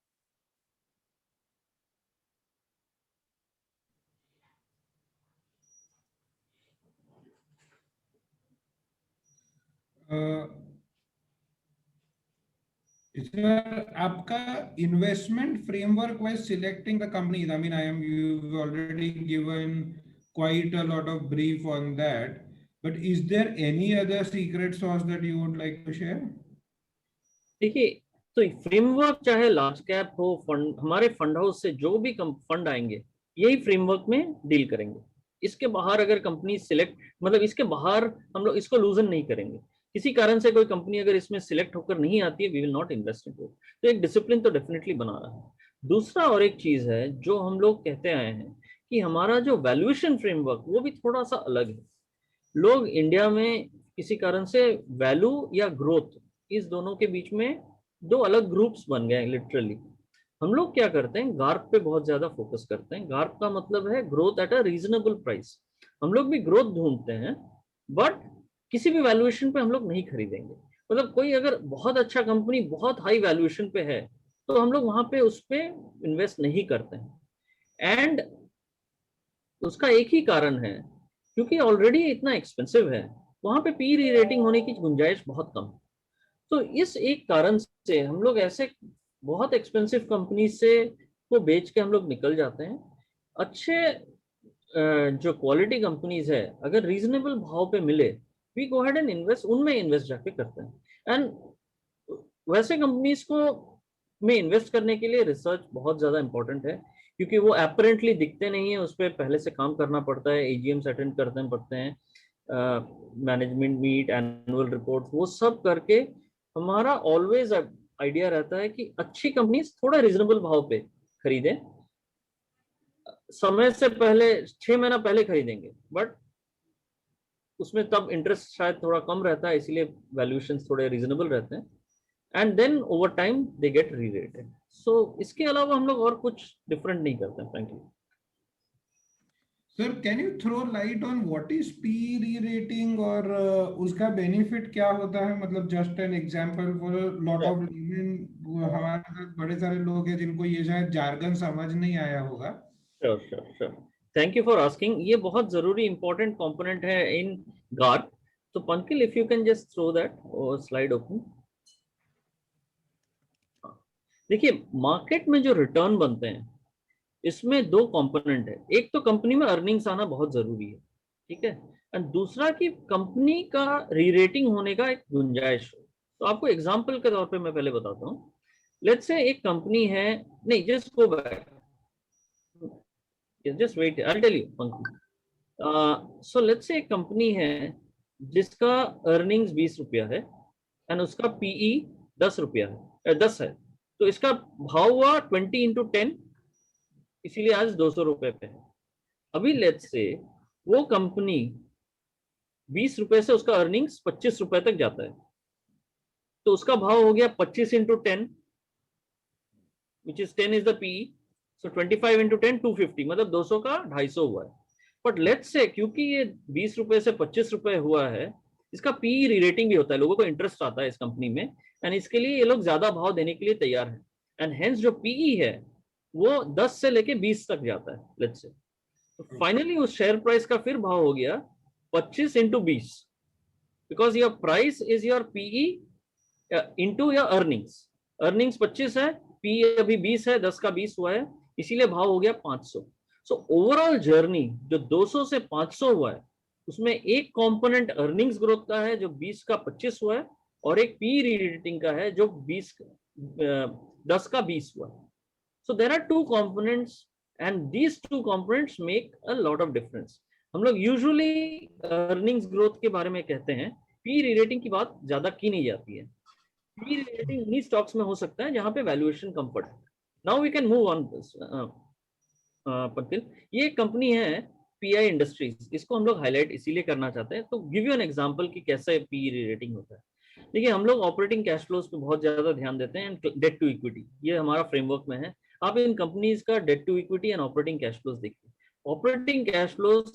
सर, आपका investment framework wise selecting the companies, I mean I am you already given quite a lot of brief on that, but is there any other secret sauce that you would like to share? देखिए, तो framework चाहे large cap हो, fund, हमारे fund house से जो भी fund आएंगे यही फ्रेमवर्क में डील करेंगे। इसके बाहर अगर कंपनी सिलेक्ट, मतलब इसके बाहर हम लोग इसको लूजन नहीं करेंगे। किसी कारण से कोई कंपनी अगर इसमें सिलेक्ट होकर नहीं आती है, we will not invest in it. तो एक डिसिप्लिन तो डेफिनेटली बना रहा है। दूसरा और एक चीज है जो हम लोग कहते आए हैं कि हमारा जो वैल्यूएशन फ्रेमवर्क वो भी थोड़ा सा अलग है। लोग इंडिया में किसी कारण से वैल्यू या ग्रोथ, इस दोनों के बीच में दो अलग ग्रुप्स बन गए हैं लिटरली। हम लोग क्या करते हैं, गार्प पे बहुत ज्यादा फोकस करते हैं। गार्प का मतलब है growth at a reasonable price. हम लोग भी ग्रोथ ढूंढते हैं, बट किसी भी वैल्यूएशन पे हम लोग नहीं खरीदेंगे। मतलब कोई अगर बहुत अच्छा कंपनी बहुत हाई वैल्यूएशन पे है तो हम लोग वहां पे उस पे इन्वेस्ट नहीं करते हैं। एंड उसका एक ही कारण है, क्योंकि ऑलरेडी इतना एक्सपेंसिव है, वहां पे पी री रेटिंग होने की गुंजाइश बहुत कम है। तो इस एक कारण से हम लोग ऐसे बहुत एक्सपेंसिव कंपनी से को बेच के हम लोग निकल जाते हैं। अच्छे जो क्वालिटी कंपनीज है अगर रीजनेबल भाव पे मिले, we go head and invest, उनमें इन्वेस्ट जाके करते हैं। एंड वैसे कंपनीज को में इन्वेस्ट करने के लिए रिसर्च बहुत ज्यादा इंपॉर्टेंट है, क्योंकि वो अपरेंटली दिखते नहीं है, उस पर पहले से काम करना पड़ता है, एजीएम्स अटेंड करते पड़ते हैं, मैनेजमेंट मीट, एनुअल रिपोर्ट, वो सब करके हमारा ऑलवेज आइडिया रहता है कि अच्छी कंपनीज थोड़ा रीजनेबल भाव पे खरीदें। समय से पहले 6 महीना पहले खरीदेंगे, बट उसमें तब इंटरेस्ट शायद थोड़ा कम रहता है, इसीलिए वैल्यूएशन थोड़े रीजनेबल रहते हैं, and then over time they get rerated. So इसके अलावा हम लोग और कुछ डिफरेंट नहीं करते हैं frankly. Sir, can you throw light on what is P rerating और उसका बेनिफिट क्या होता है? मतलब just an example for lot of हमारे साथ बड़े सारे लोग हैं जिनको ये शायद जार्गन समझ नहीं आया होगा। Sure sure sure, thank you for asking. ये बहुत जरूरी इंपॉर्टेंट कंपोनेंट है इन गार्प। तो Pankil, if you can just throw that slide open. देखिए, मार्केट में जो रिटर्न बनते हैं इसमें दो कंपोनेंट है। एक तो कंपनी में अर्निंग्स आना बहुत जरूरी है, ठीक है, एंड दूसरा कि कंपनी का री रेटिंग होने का एक गुंजाइश हो। तो आपको एग्जांपल के तौर पे मैं पहले बताता हूँ। लेट्स से एक कंपनी है, नहीं just go back, just wait, I will tell you Pankaj. So let's say एक कंपनी है जिसका अर्निंग्स 20 रुपया है एंड उसका पीई 10 रुपया है, 10 है। तो इसका भाव हुआ 20x10, इसीलिए आज 200 रुपए पे है। अभी लेट्स से वो कंपनी 20 रुपए से उसका अर्निंग्स 25 रुपए तक जाता है, तो उसका भाव हो गया 25x10, which is 10 is the P. So 25x10 250, मतलब 200 का 250 हुआ है। बट लेट्स से क्योंकि ये 20 रुपए से 25 रुपए हुआ है, इसका पी री रेटिंग भी होता है, लोगों को इंटरेस्ट आता है इस कंपनी में, एंड इसके लिए ये लोग ज्यादा भाव देने के लिए तैयार है, एंड हेंस जो पीई है वो 10 से लेके 20 तक जाता है लेट्स से। तो फाइनली उस शेयर प्राइस का फिर भाव हो गया 25x20, because your price is your PE into your earnings. Earnings 25 है, पी अभी 20 है, 10 का 20 हुआ है, इसीलिए भाव हो गया 500। सो ओवरऑल जर्नी जो 200 से 500 हुआ है, उसमें एक कंपोनेंट अर्निंग्स ग्रोथ का है जो 20 का 25 हुआ है, और एक पी री रेटिंग का है जो 10 का 20 हुआ है। So there are two components and these two components make a lot of difference. हम लोग यूजुअली अर्निंग्स ग्रोथ के बारे में कहते हैं, पी री रेटिंग की बात ज्यादा की नहीं जाती है। पी री रेटिंग उन्हीं स्टॉक्स में हो सकता है जहां पे वैल्यूएशन कंफर्ट है। Now we can move on Pankil. ये कंपनी है पीआई इंडस्ट्रीज, इसको हम लोग हाईलाइट इसीलिए करना चाहते हैं। तो गिव यू एन एग्जांपल कि कैसे पी री रेटिंग होता है। देखिए, हम लोग ऑपरेटिंग कैश फ्लोज पे बहुत ज्यादा ध्यान देते हैं, डेट टू इक्विटी ये हमारा फ्रेमवर्क में है। आप इन कंपनीज का debt to equity and operating cash flows देखिए। ऑपरेटिंग कैश फ्लोज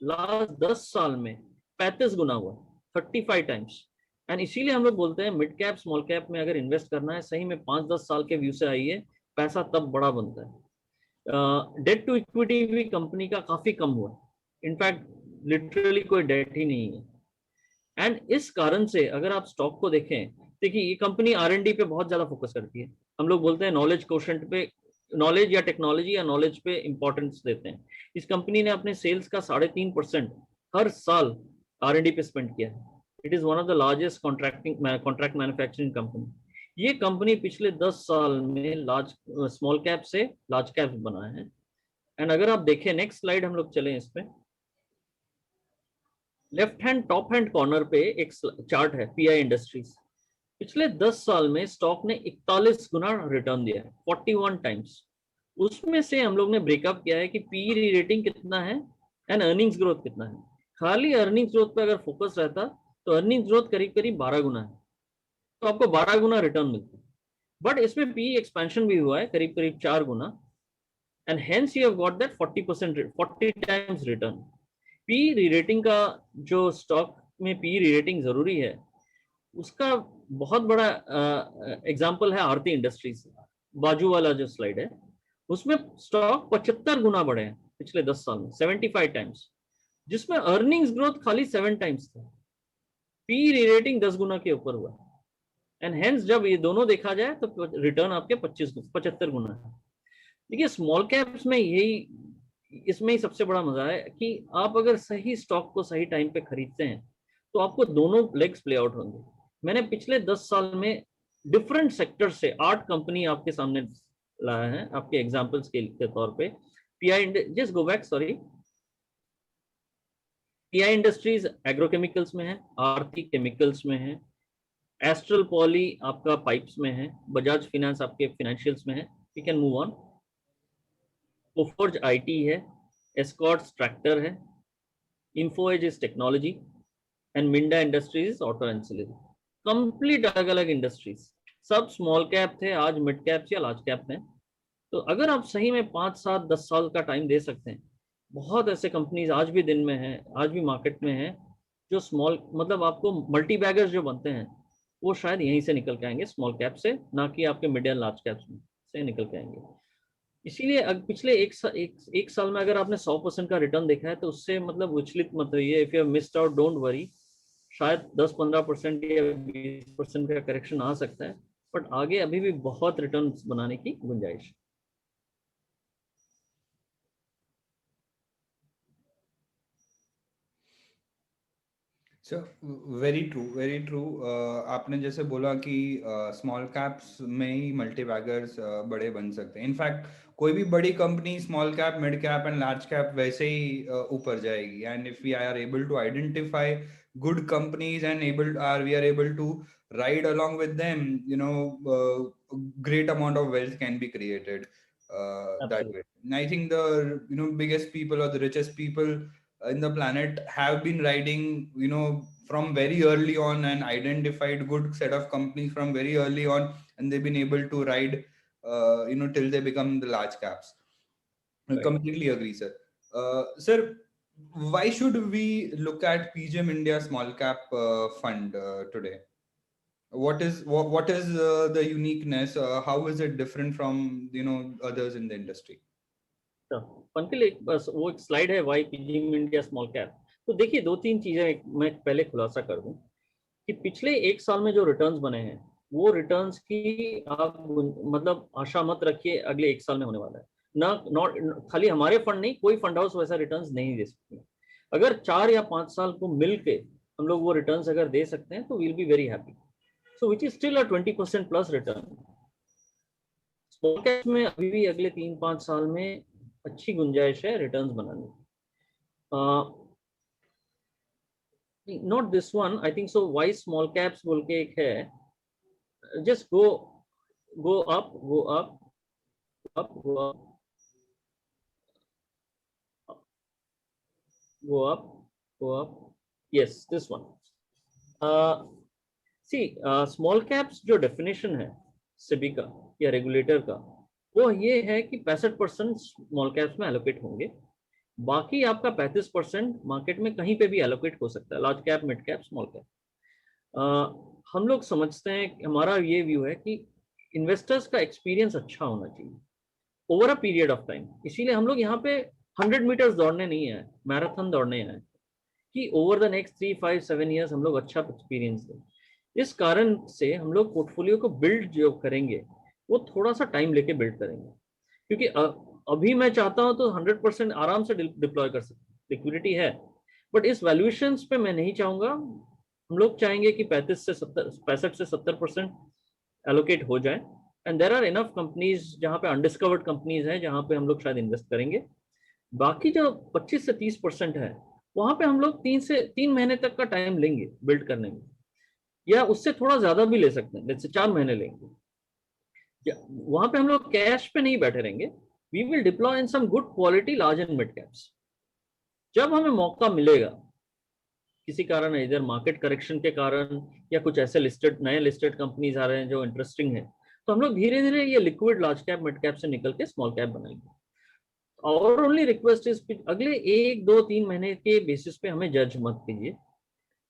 लास्ट 10 साल में 35 गुना हुआ, 35 टाइम्स। एंड इसीलिए हम लोग बोलते हैं मिड कैप स्मॉल कैप में अगर इन्वेस्ट करना है सही में 5-10 साल के व्यू से आइए, पैसा तब बड़ा बनता है। डेट टू इक्विटी भी कंपनी का काफी कम हुआ, इनफैक्ट लिटरली कोई डेट ही नहीं है। एंड इस कारण से अगर आप स्टॉक को देखें, देखिए ये कंपनी R&D पे बहुत ज्यादा फोकस करती है। हम लोग बोलते हैं नॉलेज कोशेंट पे, नॉलेज या टेक्नोलॉजी या नॉलेज पे इंपॉर्टेंस देते हैं। इस कंपनी ने अपने सेल्स का 3.5% हर साल R&D पे स्पेंड किया है। It is one of the largest contract manufacturing company. ये कंपनी पिछले 10 साल में लार्ज स्मॉल कैप से लार्ज कैप बना है। एंड अगर आप देखें नेक्स्ट स्लाइड हम लोग चलें, इस पे left hand top hand corner पे एक चार्ट है PI इंडस्ट्रीज। पिछले 10 साल में स्टॉक ने 41 गुना रिटर्न दिया है, 41 टाइम्स। उसमें से हम लोग ने ब्रेकअप किया है कि PE रेटिंग कितना है एंड अर्निंग्स ग्रोथ कितना है। खाली अर्निंग्स ग्रोथ पे अगर फोकस रहता तो अर्निंग्स ग्रोथ करीब करीब 12 गुना है, तो आपको 12 गुना रिटर्न मिलता है। बट इसमें PE एक्सपेंशन भी हुआ है करीब करीब 4 गुना, and hence you have got that 40 times return. PE rerating का जो स्टॉक में PE रीरेटिंग जरूरी है, उसका बहुत बड़ा एग्जांपल है आरती इंडस्ट्रीज। बाजू वाला जो स्लाइड है उसमें स्टॉक 75 गुना बढ़े हैं पिछले 10 साल में, 75 टाइम्स, जिसमें अर्निंग्स ग्रोथ खाली 7 टाइम्स था। PE रीरेटिंग 10 गुना के ऊपर हुआ, एंड हेंस जब ये दोनों देखा जाए तो रिटर्न आपके 75 गुना है। देखिए स्मॉल कैप्स में यही, इसमें ही सबसे बड़ा मजा है कि आप अगर सही स्टॉक को सही टाइम पे खरीदते हैं तो आपको दोनों लेग्स प्ले आउट होंगे। मैंने पिछले 10 साल में डिफरेंट सेक्टर से 8 कंपनी आपके सामने लाया है आपके एग्जांपल्स के तौर पे। PI just go back, sorry, PI industries agrochemicals में है, आरती केमिकल्स में है, एस्ट्रल पॉली आपका पाइप्स में है, बजाज फिनेंस आपके फाइनेंशियल्स में है। We can move on. Coforge IT है, एस्कॉर्ट्स ट्रैक्टर है, Info Edge is technology, and Minda Industries auto ancillary. Complete अलग अलग इंडस्ट्रीज, सब स्मॉल कैप थे, आज मिड कैप या लार्ज कैप में। तो अगर आप सही में 5-7-10 साल का टाइम दे सकते हैं, बहुत ऐसे कंपनीज आज भी दिन में हैं, आज भी मार्केट में हैं, जो स्मॉल मतलब आपको मल्टी बैगर्स जो बनते हैं वो शायद यहीं से निकल के आएंगे, स्मॉल कैप से, ना कि आपके मिड एंड लार्ज कैप्स में से निकल के आएंगे। इसीलिए पिछले एक साल में अगर आपने 100% का रिटर्न देखा है तो उससे मतलब विचलित मत होइए। If you have missed out don't worry, शायद 10-15% या 20% का करेक्शन आ सकता है, बट आगे अभी भी बहुत रिटर्न बनाने की गुंजाइश है। So very true, very true. आपने जैसे बोला कि स्मॉल कैप्स में ही मल्टी बैगर्स बड़े बन सकते हैं। इनफैक्ट कोई भी बड़ी company small cap, mid cap and large cap वैसे ही ऊपर जाएगी। And if we are able to identify good companies and we are able to ride along with them, great amount of wealth can be created that way. And I think the biggest people or the richest people in the planet have been riding from very early on and identified good set of companies from very early on, and they've been able to ride till they become the large caps. I completely agree, sir. Sir, why should we look at PGIM India small cap fund today? What is the uniqueness? How is it different from others in the industry? Pankaj एक बस वो एक slide है why PGIM India small cap. तो देखिए 2-3 चीजें मैं पहले खुलासा कर दूं कि पिछले एक साल में जो रिटर्न्स बने हैं वो रिटर्न्स की आप मतलब आशा मत रखिए अगले एक साल में होने वाला है। ना नॉट खाली हमारे फंड नहीं, कोई फंड हाउस वैसा रिटर्न्स नहीं दे सकते। अगर 4 या 5 साल को मिलके हम लोग वो रिटर्न्स अगर दे सकते हैं तो we'll be very happy. So which is still a 20% plus return. Small cap में अभी भी अगले 3-5 साल में अच्छी गुंजाइश है रिटर्न्स बनाने की। Not this one, I think so why small caps बोल के एक है, just go up, go up, go up, go up, go up. Yes, this one. See, small caps जो definition है सेबी का या रेगुलेटर का, वो ये है कि 65% स्मॉल कैप्स में एलोकेट होंगे, बाकी आपका 35% मार्केट में कहीं पे भी एलोकेट हो सकता है, large cap, mid cap, small cap. हम लोग समझते हैं, हमारा ये व्यू है कि इन्वेस्टर्स का एक्सपीरियंस अच्छा होना चाहिए over a period of time. इसीलिए हम लोग यहाँ पे 100 मीटर्स दौड़ने नहीं आए, मैराथन दौड़ने आए, कि ओवर द नेक्स्ट 3, 5, 7 ईयर्स हम लोग अच्छा एक्सपीरियंस दें। इस कारण से हम लोग पोर्टफोलियो को बिल्ड जो करेंगे वो थोड़ा सा टाइम लेके बिल्ड करेंगे, क्योंकि अभी मैं चाहता हूं तो 100% आराम से डिप्लॉय कर सकते, लिक्विडिटी है, बट इस वैल्यूएशंस पे मैं नहीं चाहूंगा। हम लोग चाहेंगे कि 65 से 70% एलोकेट हो जाए, and there are enough companies जहां पे अनडिस्कवर्ड कंपनीज हैं जहां पे हम लोग शायद इन्वेस्ट करेंगे। बाकी जो 25 से 30% है वहां पे हम लोग 3 महीने तक का टाइम लेंगे बिल्ड करने में, या उससे थोड़ा ज्यादा भी ले सकते हैं, जैसे 4 महीने लेंगे। वहां पे हम लोग कैश पे नहीं बैठे रहेंगे, we will deploy in some good quality large and mid caps. जब हमें मौका मिलेगा किसी कारण है, इधर मार्केट करेक्शन के कारण या कुछ ऐसे नए लिस्टेड कंपनीज आ रहे हैं जो इंटरेस्टिंग है, तो हम लोग धीरे धीरे ये liquid large cap mid cap से निकल के स्मॉल कैप बनाएंगे। और ओनली रिक्वेस्ट इज, अगले 1, 2, 3 महीने के बेसिस पे हमें जज मत कीजिए।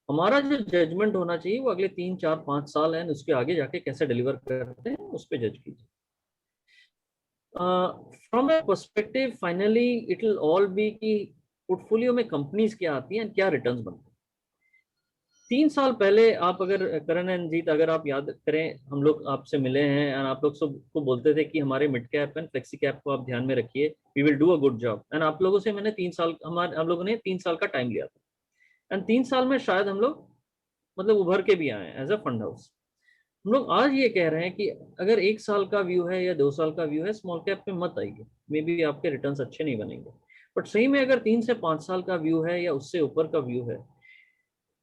हमारा जो जजमेंट होना चाहिए वो अगले 3, 4, 5 साल है, उसके आगे जाके कैसे डिलीवर करते हैं उस पर जज कीजिए। From A perspective finally it will all B कि पोर्टफोलियो में कंपनीज क्या आती हैं, क्या रिटर्न्स बनते हैं। 3 साल पहले आप अगर, करण एंड जीत, अगर आप याद करें, हम लोग आपसे मिले हैं और आप लोग सबको बोलते थे कि हमारे mid cap and flexi cap को आप ध्यान में रखिए, we will do a good job. And आप लोगों से मैंने 3 साल, हम लोगों ने 3 साल का टाइम लिया था, एंड 3 साल में शायद हम लोग मतलब उभर के भी आए हैं एज अ फंड हाउस। हम लोग आज ये कह रहे हैं कि अगर 1 साल का व्यू है या 2 साल का व्यू है, स्मॉल कैप में मत आइए, मे बी आपके रिटर्न्स अच्छे नहीं बनेंगे। बट सही में अगर 3 से 5 साल का व्यू है या उससे ऊपर का व्यू है,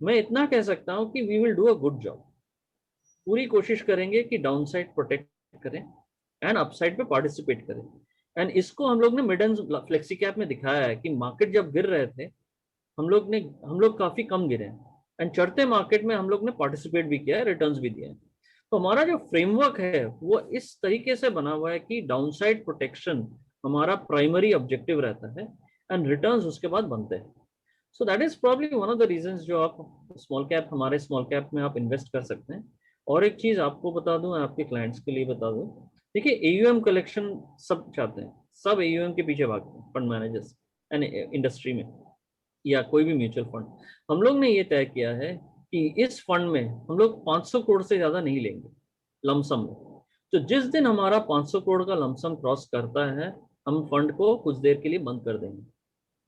मैं इतना कह सकता हूं कि we will do a good job. पूरी कोशिश करेंगे कि डाउन साइड प्रोटेक्ट करें एंड अपसाइड पे पार्टिसिपेट करें। एंड इसको हम लोग ने मिड एंड फ्लेक्सी कैप में दिखाया है कि मार्केट जब गिर रहे थे, हम लोग काफी कम गिरे हैं, एंड चढ़ते मार्केट में हम लोग ने पार्टिसिपेट भी किया है, रिटर्न्स भी दिए हैं। तो हमारा जो फ्रेमवर्क है वो इस तरीके से बना हुआ है कि डाउनसाइड प्रोटेक्शन हमारा प्राइमरी ऑब्जेक्टिव रहता है, एंड रिटर्न्स उसके बाद बनते हैं। So that is probably one of the reasons जो आप स्मॉल कैप, हमारे स्मॉल कैप में आप इन्वेस्ट कर सकते हैं। और एक चीज आपको बता दूं, आपके क्लाइंट्स के लिए बता दूं, देखिए एयूएम कलेक्शन सब चाहते हैं, सब एयूएम के पीछे भागते हैं, फंड मैनेजर्स एंड इंडस्ट्री में या कोई भी म्यूचुअल फंड। हम लोग ने ये तय किया है कि इस फंड में हम लोग 500 करोड़ से ज्यादा नहीं लेंगे लमसम में। तो जिस दिन हमारा 500 करोड़ का लमसम क्रॉस करता है, हम फंड को कुछ देर के लिए बंद कर देंगे,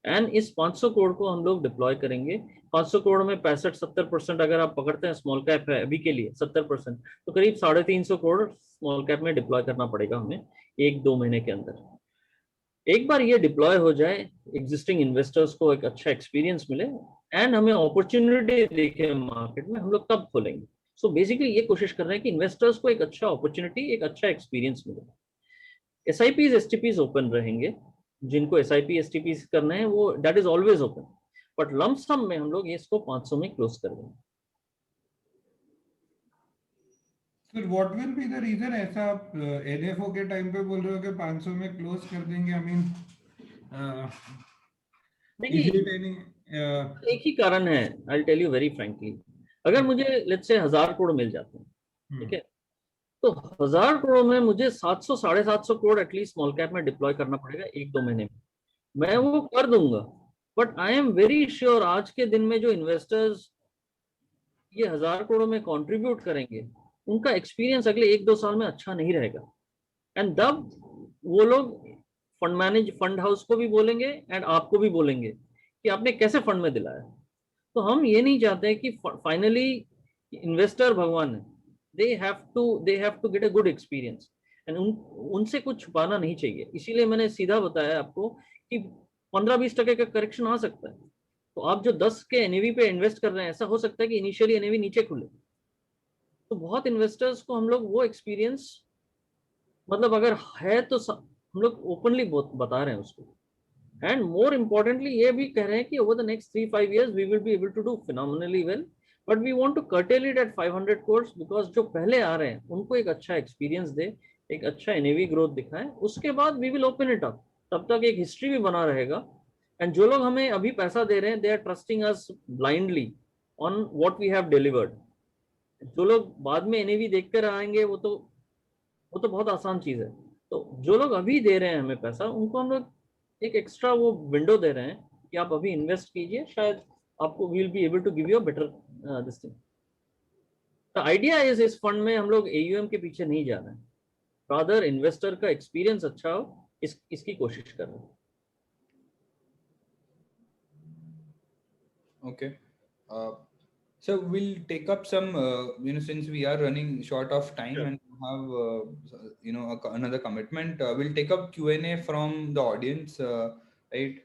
एंड इस 500 करोड़ को हम लोग डिप्लॉय करेंगे। 500 करोड़ में 65-70% अगर आप पकड़ते हैं स्मॉल कैप है अभी के लिए 70%, तो करीब 350 करोड़ स्मॉल कैप में डिप्लॉय करना पड़ेगा हमें 1-2 महीने के अंदर। एक बार ये डिप्लॉय हो जाए, एग्जिस्टिंग इन्वेस्टर्स को एक अच्छा एक्सपीरियंस मिले एंड हमें अपॉर्चुनिटी दिखे मार्केट में, हम लोग तब खोलेंगे। सो बेसिकली ये कोशिश कर रहे हैं कि इन्वेस्टर्स को एक अच्छा अपॉर्चुनिटी, एक अच्छा एक्सपीरियंस मिले। SIPs STPs ओपन रहेंगे, जिनको SIP STPs करना है वो that is always open, but lump sum में हम लोग इसको 500 में क्लोज कर देंगे। Sir what will be the reason, ऐसा आप NFO के टाइम पे बोल रहे हो कि 500 में क्लोज कर देंगे? आई मीन इज देखिए इट एनी? एक ही कारण है, I tell you very frankly, अगर मुझे लेट्स से 1000 करोड़ मिल जाते हैं, ठीक है, तो 1000 करोड़ में मुझे 700-750 करोड़ एटलीस्ट स्मॉल कैप में डिप्लॉय करना पड़ेगा 1-2 महीने में। मैं वो कर दूंगा, but I am very sure आज के दिन में जो इन्वेस्टर्स ये 1000 करोड़ में कंट्रीब्यूट करेंगे, उनका एक्सपीरियंस अगले 1-2 साल में अच्छा नहीं रहेगा, एंड तब वो लोग फंड हाउस को भी बोलेंगे एंड आपको भी बोलेंगे कि आपने कैसे फंड में दिलाया। तो हम ये नहीं चाहते कि फाइनली इन्वेस्टर भगवान है, they have to get a good experience, and उनसे कुछ छुपाना नहीं चाहिए। इसीलिए मैंने सीधा बताया आपको कि 15-20% का करेक्शन आ सकता है, तो आप जो 10 के NAV पे इन्वेस्ट कर रहे हैं, ऐसा हो सकता है कि इनिशियली NAV नीचे खुले। तो बहुत इन्वेस्टर्स को हम लोग वो एक्सपीरियंस, मतलब अगर है तो हम लोग ओपनली बता रहे हैं उसको, एंड मोर इम्पोर्टेंटली ये भी कह रहे हैं कि over the next 3-5 years we will be able to do phenomenally well, but we want to curtail it at 500 crores, because जो पहले आ रहे हैं उनको एक अच्छा एक्सपीरियंस दे एक अच्छा एनएवी ग्रोथ दिखाएं, उसके बाद we will open it up. तब तक एक हिस्ट्री भी बना रहेगा। एंड जो लोग हमें अभी पैसा दे रहे हैं, they are trusting us blindly on what we have delivered. जो लोग बाद में एनएवी देख कर आएंगे, वो तो बहुत आसान चीज है। तो जो लोग अभी दे रहे हैं हमें पैसा, उनको हम लोग एक एक्स्ट्रा वो विंडो दे रहे हैं कि आप अभी इन्वेस्ट कीजिए, शायद आपको we will be able to give you better this thing. The idea is इस फंड में हम लोग एयूएम के पीछे नहीं जा रहे हैं, रादर इन्वेस्टर का एक्सपीरियंस अच्छा हो, इसकी कोशिश कर रहे हैं। Okay. So we'll take up some, since we are running short of time Sure. and have, another commitment, we'll take up Q&A from the audience, right?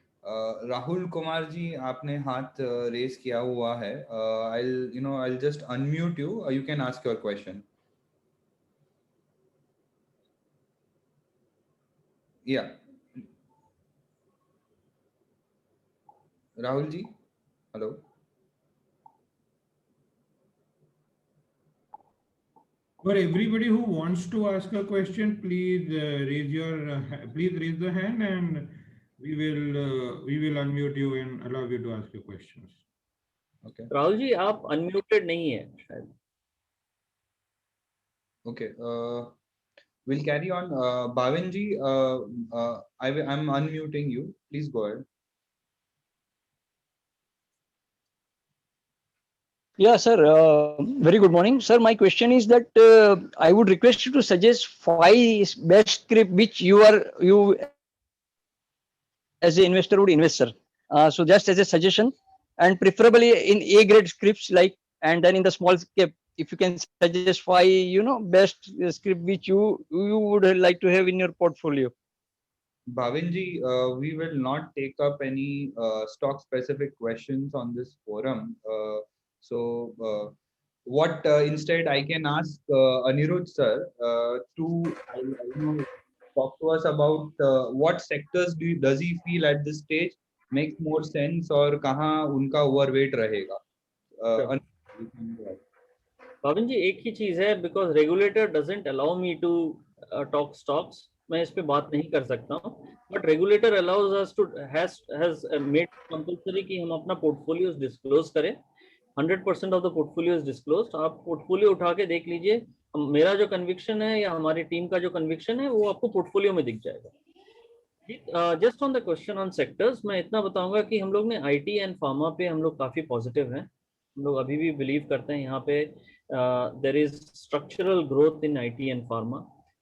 Rahul Kumar ji, आपने हाथ raise किया हुआ है. I'll just unmute you. You can ask your question. Yeah. Rahul ji, hello. For everybody who wants to ask a question, please raise the hand, and we will unmute you and allow you to ask your questions. Okay. Rahul ji, आप unmuted नहीं है शायद। Okay. We'll carry on. Bhavin ji, I'm unmuting you. Please go ahead. Yeah, sir. Very good morning, sir. My question is that I would request you to suggest 5 best script which you as an investor would invest, sir. So just as a suggestion, and preferably in A grade scripts, like, and then in the small cap, if you can suggest 5, best script which you would like to have in your portfolio. Bhavin ji, we will not take up any stock specific questions on this forum. What instead I can ask Anirudh sir to talk to us about what sectors does he feel at this stage makes more sense, और कहाँ उनका overweight रहेगा. भाविन जी, एक ही चीज है, because regulator doesn't allow me to talk stocks, मैं इस पे बात नहीं कर सकता हूँ, but regulator allows us to has made compulsory कि हम अपना पोर्टफोलियोज डिस्क्लोज करें। 100% of the portfolio is disclosed. आप पोर्टफोलियो उठा के देख लीजिए, मेरा जो कन्विक्शन है या हमारी टीम का जो कन्विक्शन है वो आपको पोर्टफोलियो में दिख जाएगा। Just on the question on sectors, मैं इतना बताऊंगा कि हम लोग ने आईटी एंड फार्मा पे हम लोग काफी पॉजिटिव हैं। हम लोग अभी भी बिलीव करते हैं यहाँ पे there is structural growth in IT and pharma.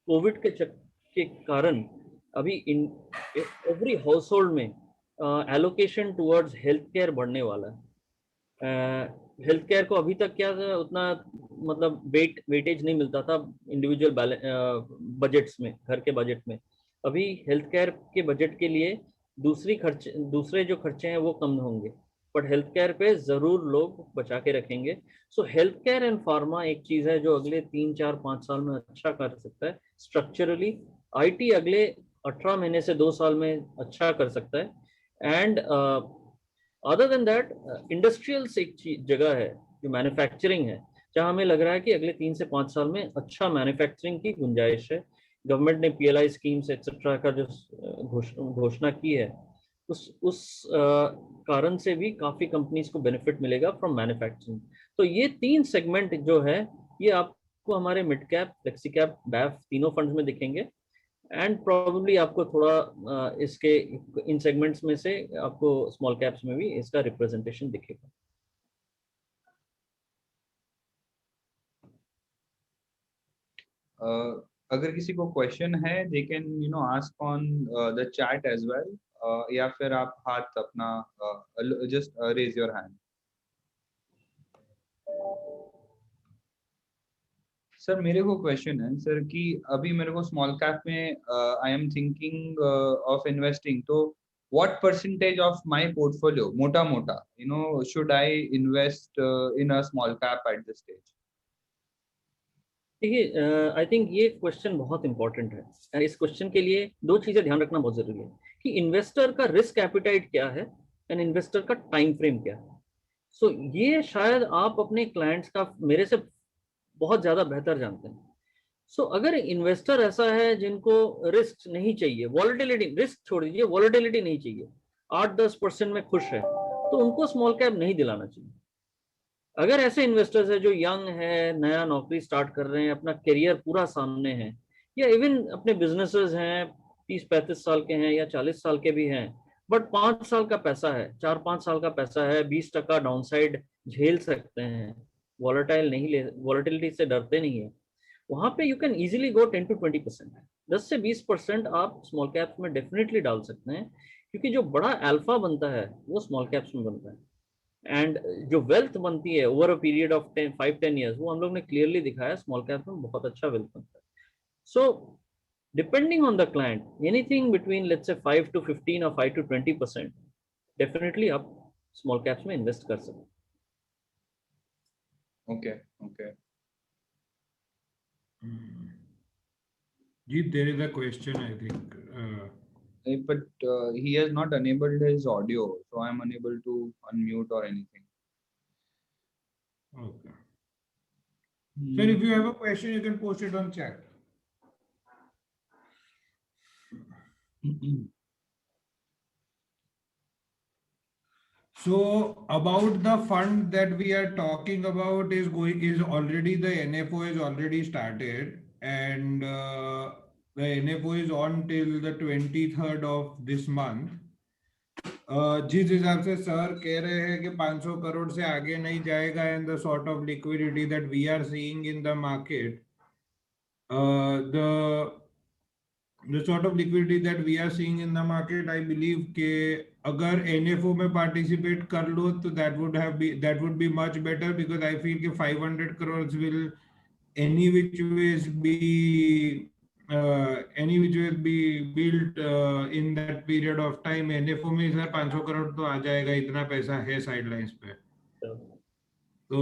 Covid के कारण अभी इन एवरी हाउस होल्ड में एलोकेशन टुवर्ड्स हेल्थ केयर बढ़ने वाला है। हेल्थ केयर को अभी तक क्या था, उतना मतलब वेटेज नहीं मिलता था इंडिविजुअल बजट्स में, घर के बजट में। अभी हेल्थ केयर के बजट के लिए दूसरे जो खर्चे हैं वो कम होंगे, बट हेल्थ केयर पे जरूर लोग बचा के रखेंगे। सो हेल्थ केयर एंड फार्मा एक चीज है जो अगले 3, 4, 5 साल में अच्छा कर सकता है स्ट्रक्चरली। आईटी अगले 18 महीने से 2 साल में अच्छा कर सकता है। And other than that, industrials एक जगह है जो मैन्युफैक्चरिंग है, जहां हमें लग रहा है कि अगले 3 से 5 साल में अच्छा मैन्युफैक्चरिंग की गुंजाइश है। गवर्नमेंट ने पीएलआई स्कीम्स एक्सेट्रा का जो घोषणा की है, उस कारण से भी काफी कंपनीज को बेनिफिट मिलेगा फ्रॉम मैन्युफैक्चरिंग। तो ये 3 सेगमेंट जो है, ये आपको हमारे mid cap, flexi cap, BAIF तीनों फंड्स में दिखेंगे। एंड प्रोबेबली आपको थोड़ा इसके इन सेगमेंट्स में से आपको स्मॉल कैप्स में भी इसका रिप्रेजेंटेशन दिखेगा। अगर किसी को क्वेश्चन है, they can ask on the chat as well, या फिर आप हाथ अपना just raise your hand. Sir मेरे को क्वेश्चन है सर कि अभी मेरे को स्मॉल कैप में I am thinking of investing, तो what percentage of my portfolio मोटा should I invest in a small cap at this stage? देखिए, आई थिंक ये क्वेश्चन बहुत इंपॉर्टेंट है, और इस क्वेश्चन के लिए 2 चीजें ध्यान रखना बहुत जरूरी है कि इन्वेस्टर का रिस्क एपिटाइट क्या है एंड इन्वेस्टर का टाइम फ्रेम क्या है। सो ये शायद आप अपने क्लाइंट्स का मेरे से बहुत ज्यादा बेहतर जानते हैं। सो अगर इन्वेस्टर ऐसा है जिनको रिस्क नहीं चाहिए, वॉलेटिलिटी, रिस्क छोड़ दीजिए, वॉलेटिलिटी नहीं चाहिए, 8-10% में खुश है, तो उनको स्मॉल कैप नहीं दिलाना चाहिए। अगर ऐसे इन्वेस्टर्स है जो यंग है, नया नौकरी स्टार्ट कर रहे हैं, अपना करियर पूरा सामने है, या इवन अपने बिजनेसेस हैं, 30-35 साल के हैं या 40 साल के भी हैं, बट 5 साल का पैसा है, 4-5 साल का पैसा है, 20% डाउनसाइड झेल सकते हैं, वॉलेटाइल नहीं ले, वॉलेटिलिटी से डरते नहीं है, वहां पे यू कैन इजीली गो 10-20%, 10 से 20% आप स्मॉल कैप्स में डेफिनेटली डाल सकते हैं, क्योंकि जो बड़ा अल्फा बनता है वो स्मॉल कैप्स में बनता है, एंड जो वेल्थ बनती है over a period of 5-10 years, वो हम लोग ने क्लियरली दिखाया स्मॉल कैप में बहुत अच्छा वेल्थ बनता है। So depending on the client, anything between let's say 5 to 15 और 5 to 20% डेफिनेटली आप स्मॉल कैप्स में इन्वेस्ट कर सकते हैं। Okay, okay. Jeet, there is a question, I think. But he has not enabled his audio, so I'm unable to unmute or anything. Okay. Sir, if you have a question, you can post it on chat. So about the fund that we are talking about is already, the NFO is already started, and the NFO is on till the 23rd of this month. जिस हिसाब से sir कह रहे हैं कि 500 करोड़ से आगे नहीं जाएगा, and the sort of liquidity that we are seeing in the market, the sort of liquidity that we are seeing in the market, I believe कि अगर NFO में participate कर लो तो that would be much better, because I feel कि 500 crores will any which ways be built in that period of time. NFO में sir 500 crore तो आ जाएगा, इतना पैसा है साइडलाइंस पे, तो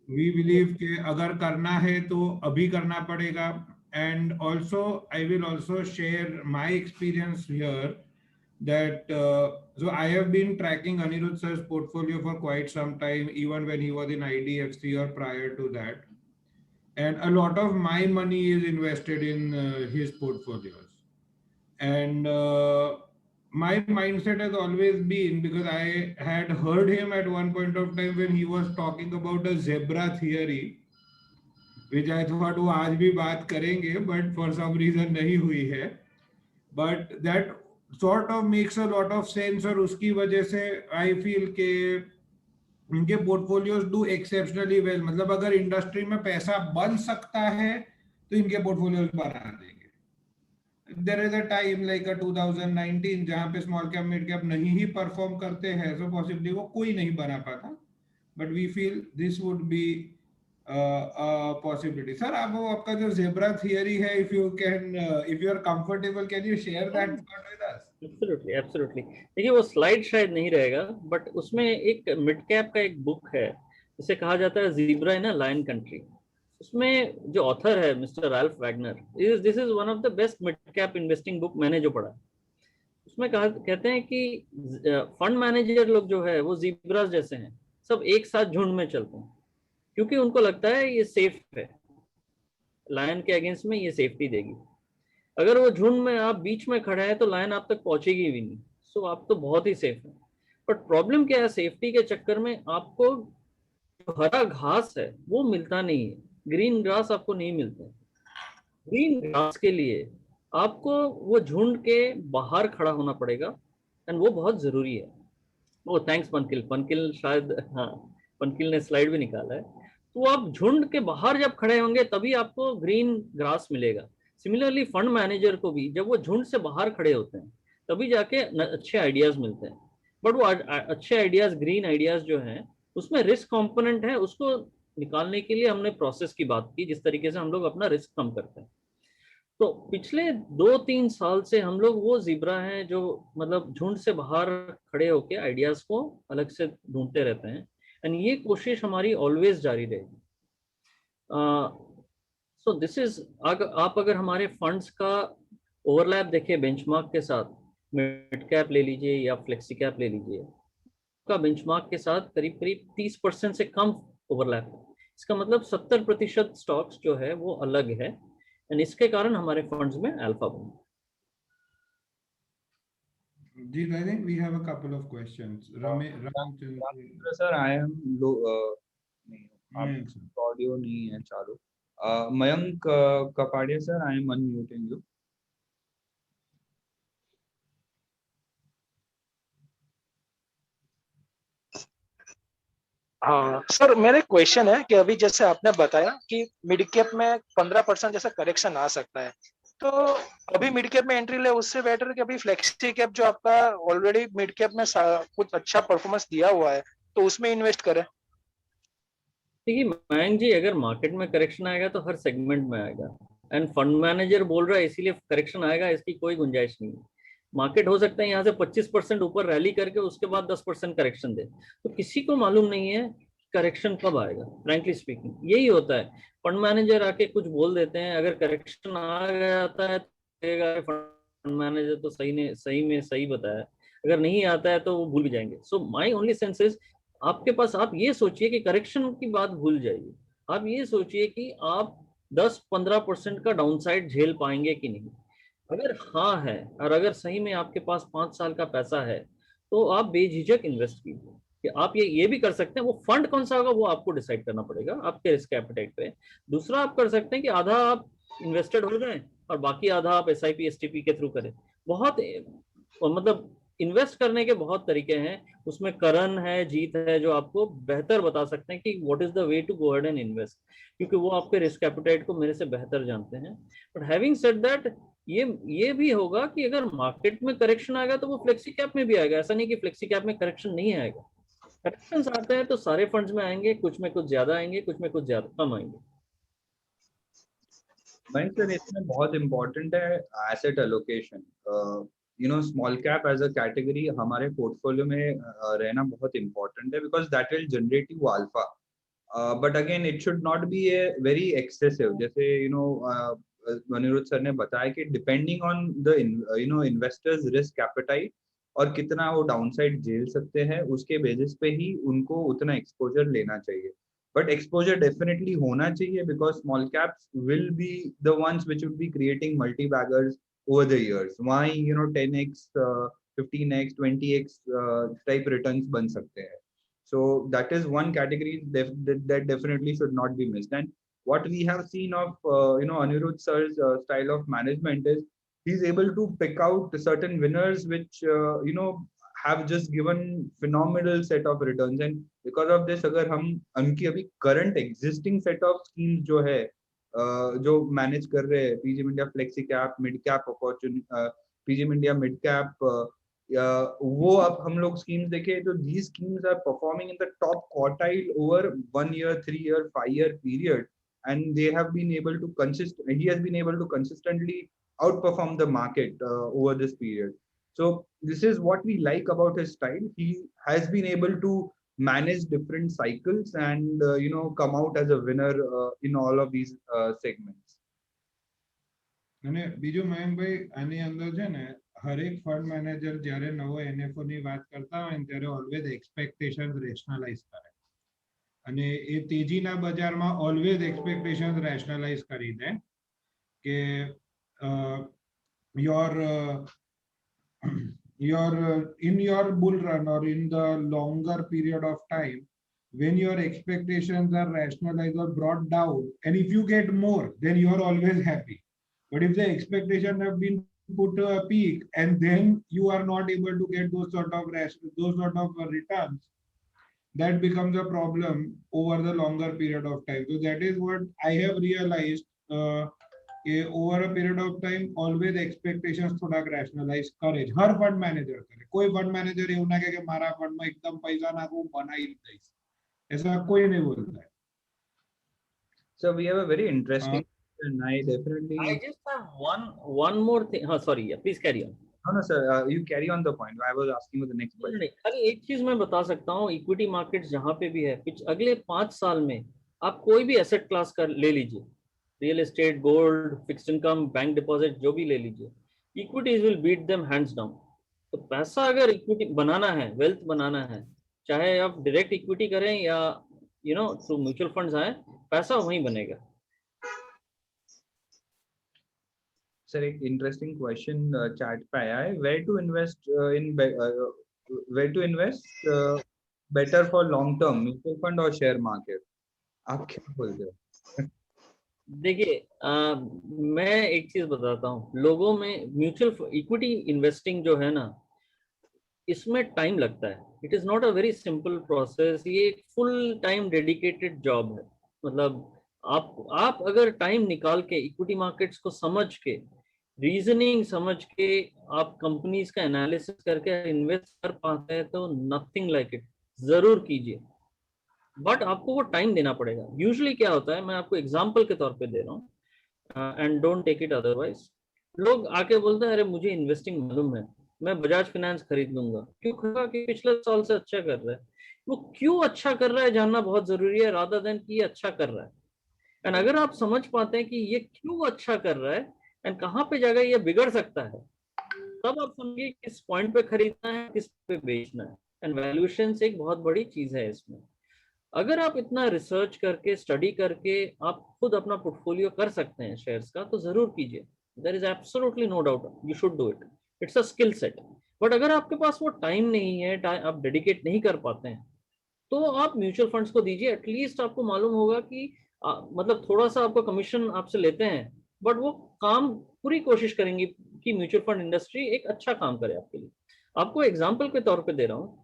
we believe कि अगर करना है तो अभी करना पड़ेगा. And also, I will also share my experience here that so I have been tracking Anirudh sir's portfolio for quite some time, even when he was in IDFC or prior to that. And a lot of my money is invested in his portfolios. And my mindset has always been, because I had heard him at one point of time when he was talking about a zebra theory, which I thought वो आज भी बात करेंगे, but for some reason नहीं हुई है. But that sort of makes a lot of sense, और उसकी वजह से I feel कि इनके portfolios do exceptionally well. मतलब अगर इंडस्ट्री में पैसा बन सकता है तो इनके portfolios बना देंगे. There is a time like a 2019 जहाँ पे small cap mid cap नहीं ही perform करते हैं, so possibly वो कोई नहीं बना पाता. But we feel this would be a possibility. Sir, आप वो आपका जो zebra theory है, if you are comfortable, can you share that thought with us? Absolutely, absolutely. देखिए वो स्लाइड शायद नहीं रहेगा, बट उसमें एक मिड कैप का एक बुक है जिसे कहा जाता है zebra in a lion country. उसमें जो ऑथर है mister Ralph Wagner, this is one of the best mid cap investing book मैंने जो पढ़ा. उसमें कहते हैं कि फंड मैनेजर लोग जो है वो ज़ीब्रास जैसे हैं, सब एक साथ झुंड में चलते हैं, क्योंकि उनको लगता है ये सेफ है, लायन के अगेंस्ट में ये सेफ्टी देगी. अगर वो झुंड में आप बीच में खड़ा है तो लायन आप तक पहुंचेगी भी नहीं, सो आप तो बहुत ही सेफ है. बट प्रॉब्लम क्या है, सेफ्टी के चक्कर में आपको हरा घास है वो मिलता नहीं है, ग्रीन ग्रास आपको नहीं मिलता है. ग्रीन ग्रास के लिए आपको वो झुंड के बाहर खड़ा होना पड़ेगा, एंड वो बहुत जरूरी है. वो थैंक्स पंकिल शायद, हाँ पंकिल ने स्लाइड भी निकाला है. तो आप झुंड के बाहर जब खड़े होंगे तभी आपको ग्रीन ग्रास मिलेगा. सिमिलरली फंड मैनेजर को भी जब वो झुंड से बाहर खड़े होते हैं तभी जाके अच्छे आइडियाज मिलते हैं. बट वो अच्छे आइडियाज, ग्रीन आइडियाज जो हैं, उसमें रिस्क कंपोनेंट है, उसको निकालने के लिए हमने प्रोसेस की बात की, जिस तरीके से हम लोग अपना रिस्क कम करते हैं. तो पिछले 2-3 साल से हम लोग वो ज़ीब्रा हैं जो मतलब झुंड से बाहर खड़े होके आइडियाज को अलग से ढूंढते रहते हैं, एंड ये कोशिश हमारी ऑलवेज जारी रहेगी. सो दिस इज, आप अगर हमारे फंड्स का ओवरलैप देखें बेंचमार्क के साथ, मिड कैप ले लीजिए या फ्लेक्सी कैप ले लीजिए, का बेंचमार्क के साथ करीब करीब 30% से कम ओवरलैप है. इसका मतलब 70% स्टॉक्स जो है वो अलग है, एंड इसके कारण हमारे फंड्स में अल्फा बना। Jeet, I think we have a couple of questions. Ramchandra. Sir I am लो नहीं Mayank sir. आप ऑडियो नहीं है चालू। Mayank Kapadia sir, I am unmuting you. हाँ सर, मेरा क्वेश्चन है कि अभी जैसे आपने बताया कि मिड कैप में 15% जैसा करेक्शन आ सकता है, तो अभी मिड कैप में एंट्री ले उससे बेटर कि अभी फ्लेक्सी कैप जो आपका ऑलरेडी मिड कैप में कुछ अच्छा परफॉर्मेंस दिया हुआ है तो उसमें इन्वेस्ट करें। देखिए मयंक जी, अगर मार्केट में करेक्शन आएगा तो हर सेगमेंट में आएगा, एंड फंड मैनेजर बोल रहा है इसीलिए करेक्शन आएगा, इसकी कोई गुंजाइश नहीं है। मार्केट हो सकता है यहाँ से 25% ऊपर रैली करके उसके बाद 10% करेक्शन दे, तो किसी को मालूम नहीं है करेक्शन कब आएगा। फ्रैंकली स्पीकिंग यही होता है, फंड मैनेजर आके कुछ बोल देते हैं, अगर करेक्शन आ जाता है तो फंड मैनेजर तो सही बताया, अगर नहीं आता है तो वो भूल भी जाएंगे। सो माई ओनली सेंस इज, आपके पास, आप ये सोचिए कि करेक्शन की बात भूल जाइए, आप ये सोचिए कि आप 10-15% का डाउनसाइड झेल पाएंगे कि नहीं। अगर हाँ है, और अगर सही में आपके पास 5 साल का पैसा है, तो आप बेझिझक इन्वेस्ट कीजिए। कि आप ये भी कर सकते हैं, वो फंड कौन सा होगा वो आपको डिसाइड करना पड़ेगा आपके रिस्क एपेटाइट पे। दूसरा आप कर सकते हैं कि आधा आप इन्वेस्टेड हो जाए और बाकी आधा आप SIP STP के थ्रू करें। बहुत मतलब इन्वेस्ट करने के बहुत तरीके हैं, उसमें करण है, जीत है, जो आपको बेहतर बता सकते हैं कि what is the way to go ahead and invest, क्योंकि वो आपके रिस्क एपेटाइट को मेरे से बेहतर जानते हैं। बट हैविंग सेड दैट, ये भी होगा कि अगर मार्केट में करेक्शन आएगा तो वो फ्लेक्सी कैप में भी आएगा, ऐसा नहीं कि फ्लेक्सी कैप में करेक्शन नहीं आएगा। करेक्शंस आते हैं तो सारे फंड्स में आएंगे, कुछ में कुछ ज्यादा आएंगे, कुछ में कुछ ज्यादा कम आएंगे। भाई सर इसमें बहुत इम्पोर्टेंट है asset allocation. Small cap as a category हमारे पोर्टफोलियो में रहना बहुत इम्पोर्टेंट है, because that will generate you alpha. But again it should not be a very excessive. जैसे अनिरुद्ध सर ने बताया कि depending on the investors risk appetite और कितना वो डाउनसाइड झेल सकते हैं, उसके बेसिस पे ही उनको उतना एक्सपोजर लेना चाहिए। But exposure definitely होना चाहिए, because small caps will be the ones which would be creating multi-baggers over the years. Why 10x, 15x, 20x type returns बन सकते हैं. So that is one category that definitely should not be missed. And what we have seen of Anirudh sir's style of management is he's able to pick out certain winners which have just given phenomenal set of returns. And because of this, अगर हम उनकी अभी current existing set of schemes जो है जो manage कर रहे हैं, PGIM India flexi cap, mid cap opportunity, PGIM India mid cap, वो अब हम लोग स्कीम्स देखें तो these schemes are performing in the top quartile over 1 year, 3 year, 5 year period, and they have been able to he has been able to consistently outperform the market over this period. So this is what we like about his style. He has been able to manage different cycles and come out as a winner in all of these segments. અને બીજું મયંકભાઈ આની અંદર છે ને હરેક fund manager જ્યારે નવો NFO ની વાત કરતા હોય ને ત્યારે ઓલવેઝ એક્સપેક્ટેશન્સ રેશનલાઇઝ કરે અને એ તેજીના બજારમાં ઓલવેઝ એક્સપેક્ટેશન્સ રેશનલાઇઝ કરી દે કે in your bull run or in the longer period of time, when your expectations are rationalized or brought down, and if you get more, then you are always happy. But if the expectations have been put to a peak and then you are not able to get those sort of returns, that becomes a problem over the longer period of time. So that is what I have realized. over a period of time always expectations થોડાક rationalize કરે હર fund manager કરે કોઈ fund manager એવું ના કે મારા fund માં એકદમ પૈસા નાખું બનાવી દઈશ ऐसा कोई नहीं बोलता है. So we have a very interesting and I definitely I just have one more thing. Sorry, yeah, please carry on. No sir, you carry on the point. I was asking you the next question. नहीं, खाली एक चीज मैं बता सकता हूँ, equity market जहाँ पे भी है अगले 5 साल में आप कोई भी एसेट क्लास कर ले लीजिए, real estate, gold, fixed income, bank deposit, जो भी ले लीजिए, equities will beat them hands down. तो पैसा अगर इक्विटी बनाना है, वेल्थ बनाना है, चाहे आप डायरेक्ट इक्विटी करें या थ्रू म्यूचुअल फंड्स आए, पैसा वहीं बनेगा. सर एक इंटरेस्टिंग क्वेश्चन चैट पे आया है, where to invest better for long term, mutual fund और शेयर मार्केट, आप क्या बोलते हो? देखिए मैं एक चीज बताता हूँ, लोगों में म्यूचुअल इक्विटी इन्वेस्टिंग जो है ना, इसमें टाइम लगता है। It is not a very simple process, ये एक फुल टाइम डेडिकेटेड जॉब है। मतलब आप अगर टाइम निकाल के इक्विटी मार्केट्स को समझ के, रीजनिंग समझ के, आप कंपनीज का एनालिसिस करके इन्वेस्ट कर पाते हैं तो नथिंग लाइक इट, जरूर कीजिए। बट आपको वो टाइम देना पड़ेगा। यूजुअली क्या होता है, मैं आपको एग्जांपल के तौर पे दे रहा हूँ, and don't take it otherwise. लोग आके बोलते हैं अरे मुझे इन्वेस्टिंग मालूम है, मैं बजाज फाइनेंस खरीद लूंगा। क्यों खरीदा? कि पिछले साल से अच्छा कर रहा है। वो क्यों अच्छा कर रहा है जानना बहुत जरूरी है, रादर देन कि ये अच्छा कर रहा है। एंड अगर आप समझ पाते हैं कि ये क्यों अच्छा कर रहा है एंड कहाँ पे जाकर ये बिगड़ सकता है, तब आप समझिए किस पॉइंट पे खरीदना है, किस पे बेचना है। एंड वैल्यूएशन एक बहुत बड़ी चीज है इसमें। अगर आप इतना रिसर्च करके, स्टडी करके आप खुद अपना पोर्टफोलियो कर सकते हैं शेयर्स का, तो जरूर कीजिए। There is absolutely no doubt, you should do it. It's a skill set. But अगर आपके पास वो टाइम नहीं है, आप डेडिकेट नहीं कर पाते हैं, तो आप म्यूचुअल फंड्स को दीजिए। एटलीस्ट आपको मालूम होगा कि मतलब थोड़ा सा आपका कमीशन आपसे लेते हैं, बट वो काम पूरी कोशिश करेंगे कि म्यूचुअल फंड इंडस्ट्री एक अच्छा काम करे आपके लिए। आपको एग्जाम्पल के तौर पे दे रहा हूँ,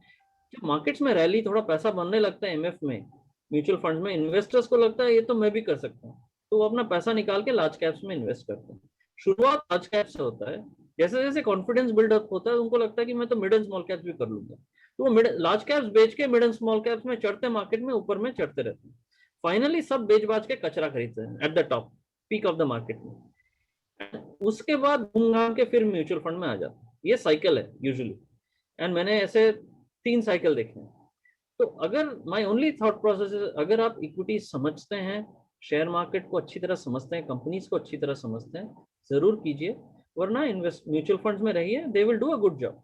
जब मार्केट्स में रैली, थोड़ा पैसा बनने लगता है एमएफ में, म्यूचुअल फंड में, इन्वेस्टर्स को लगता है ये तो मैं भी कर सकता हूँ, तो वो अपना पैसा निकाल के लार्ज कैप्स में इन्वेस्ट करते हैं। शुरुआत लार्ज कैप से होता है, जैसे जैसे कॉन्फिडेंस बिल्डअप होता है उनको लगता है कि मैं तो मिड एंड स्मॉल कैप्स भी कर लूंगा, तो वो लार्ज कैप्स बेच के मिड एंड स्मॉल कैप्स में चढ़ते, मार्केट में ऊपर में चढ़ते रहते हैं। फाइनली सब बेच बाज के कचरा खरीदते हैं at the top, peak of the market में। उसके बाद घूम घाम के फिर म्यूचुअल फंड में आ जाते हैं। ये साइकिल है यूजुअली, एंड मैंने ऐसे 3 साइकिल देखे हैं। तो अगर my only thought process is, अगर आप इक्विटी समझते हैं, शेयर मार्केट को अच्छी तरह समझते हैं, कंपनीज को अच्छी तरह समझते हैं, जरूर कीजिए। वरना इन्वेस्ट म्यूचुअल फंड्स में रहिए, they will do a good job.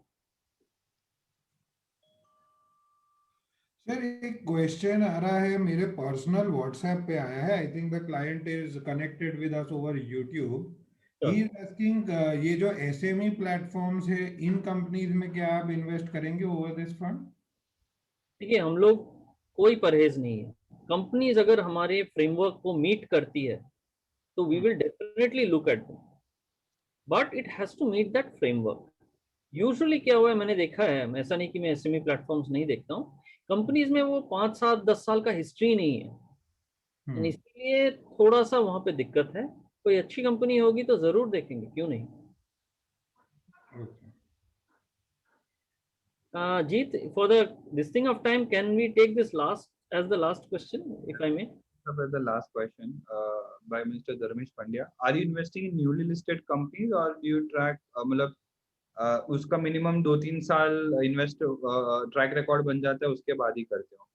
Sir एक क्वेश्चन आ रहा है मेरे पर्सनल व्हाट्सएप पे आया है। I think the client is connected with us over YouTube. He is asking, ये जो एसएमई प्लेटफॉर्म्स है, इन कंपनीज में क्या आप इन्वेस्ट करेंगे ओवर दिस फंड? देखिए, हम लोग कोई परहेज नहीं है। कंपनीज अगर हमारे फ्रेमवर्क को मीट करती है तो we will definitely look at them, but it has to meet that framework. Usually क्या हुआ है, मैंने देखा है, ऐसा नहीं कि मैं एसएमई प्लेटफॉर्म्स नहीं देखता हूँ, कंपनीज में वो 5 7 10 साल का हिस्ट्री नहीं है, and इसलिए थोड़ा सा वहां पे दिक्कत है। कोई अच्छी कंपनी होगी तो जरूर देखेंगे, क्यों नहीं। Jeet, for this thing of time, can we take this last as the last question, if I may? The last question by Mr. Dharmesh Pandya. Are you investing in newly listed companies or do you track मतलब उसका minimum 2-3 साल invest track record बन जाता है, उसके बाद ही करते हो?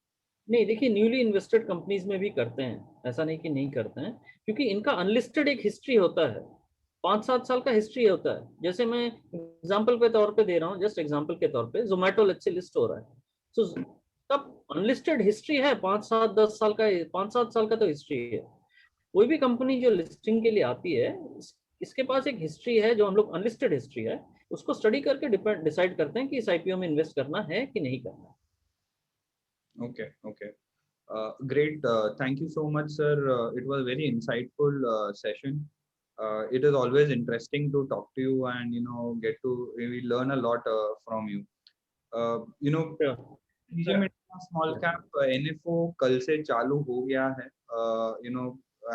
नहीं, देखिए, न्यूली इन्वेस्टेड कंपनीज में भी करते हैं, ऐसा नहीं कि नहीं करते हैं, क्योंकि इनका अनलिस्टेड एक हिस्ट्री होता है, 5 7 साल का हिस्ट्री होता है। जैसे मैं एग्जाम्पल के तौर पे दे रहा हूँ, जस्ट एग्जाम्पल के तौर पे, जोमेटो लेट्स से लिस्ट हो रहा है, तो तब अनलिस्टेड हिस्ट्री है, 5 7 10 साल का, 5 7 साल का तो हिस्ट्री है। कोई भी कंपनी जो लिस्टिंग के लिए आती है, इसके पास एक हिस्ट्री है जो हम लोग अनलिस्टेड हिस्ट्री है, उसको स्टडी करके डिसाइड करते हैं कि इस आईपीओ में इन्वेस्ट करना है कि नहीं करना है। Okay, okay. Great. Thank you so much, sir. It was very insightful session. It is always interesting to talk to you and get to we learn a lot from you. Sure. Small cap NFO कल से चालू हो गया है,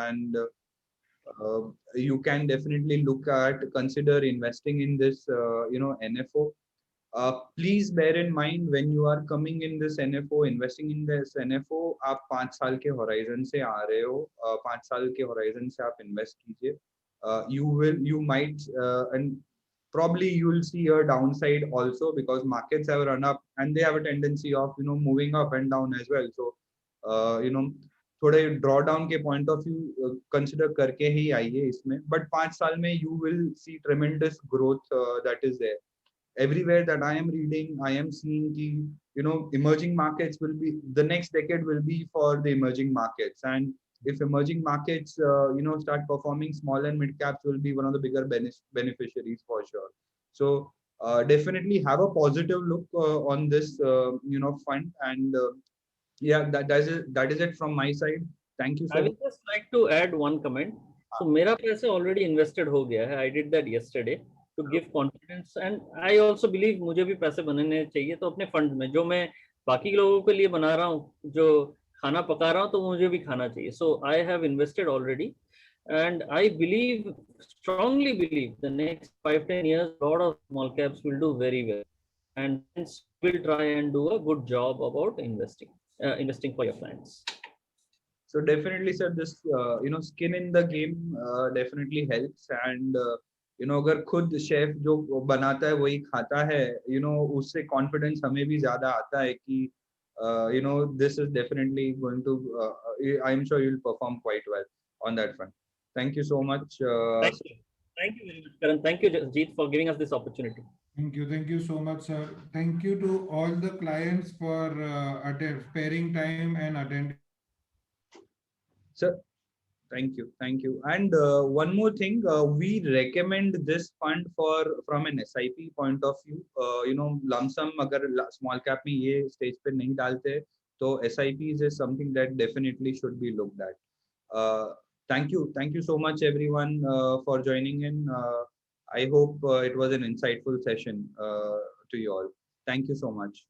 and you can definitely consider investing in this NFO. Please bear in mind when you are coming in this NFO, investing in this NFO, आप 5 साल के horizon से आ रहे हो, 5 साल के होराइजन से आप इन्वेस्ट कीजिए. You might and probably you will see a downside also, because markets have run up and they have a tendency of moving up and down as well. So थोड़े drawdown के point of view consider करके ही आइए इसमें. But 5 साल में you will see tremendous growth that is there. Everywhere that I am reading, I am seeing ki, emerging markets will be, the next decade will be for the emerging markets, and if emerging markets start performing, small and mid caps will be one of the bigger beneficiaries for sure. So definitely have a positive look on this fund. And yeah, that is it from my side. Thank you I so will just like to add one comment. So मेरा पैसे already invested हो गया है. I did that yesterday to give confidence, and I also believe मुझे भी पैसे बनाने चाहिए. तो अपने फंड में जो मैं बाकी लोगों के लिए बना रहा हूँ, जो खाना पका रहा हूँ, तो मुझे भी खाना चाहिए. So I have invested already, and I believe, strongly believe, the next 5-10 years, a lot of small caps will do very well, and hence will try and do a good job about investing for your clients. So definitely, sir, this skin in the game definitely helps. And अगर खुद chef जो बनाता है वही खाता है, उससे confidence हमें भी ज्यादा आता है कि this is definitely going to I'm sure you'll perform quite well on that front. Thank you so much. Thank you. Thank you very much, Karan. Thank you, Jeet, for giving us this opportunity. Thank you so much, sir. Thank you to all the clients for sparing time and attending. Sir, thank you. And one more thing, we recommend this fund from an SIP point of view. Lump sum agar small cap में ये stage पे नहीं डालते, तो SIPs is something that definitely should be looked at. Thank you so much everyone for joining in. I hope it was an insightful session to you all. Thank you so much.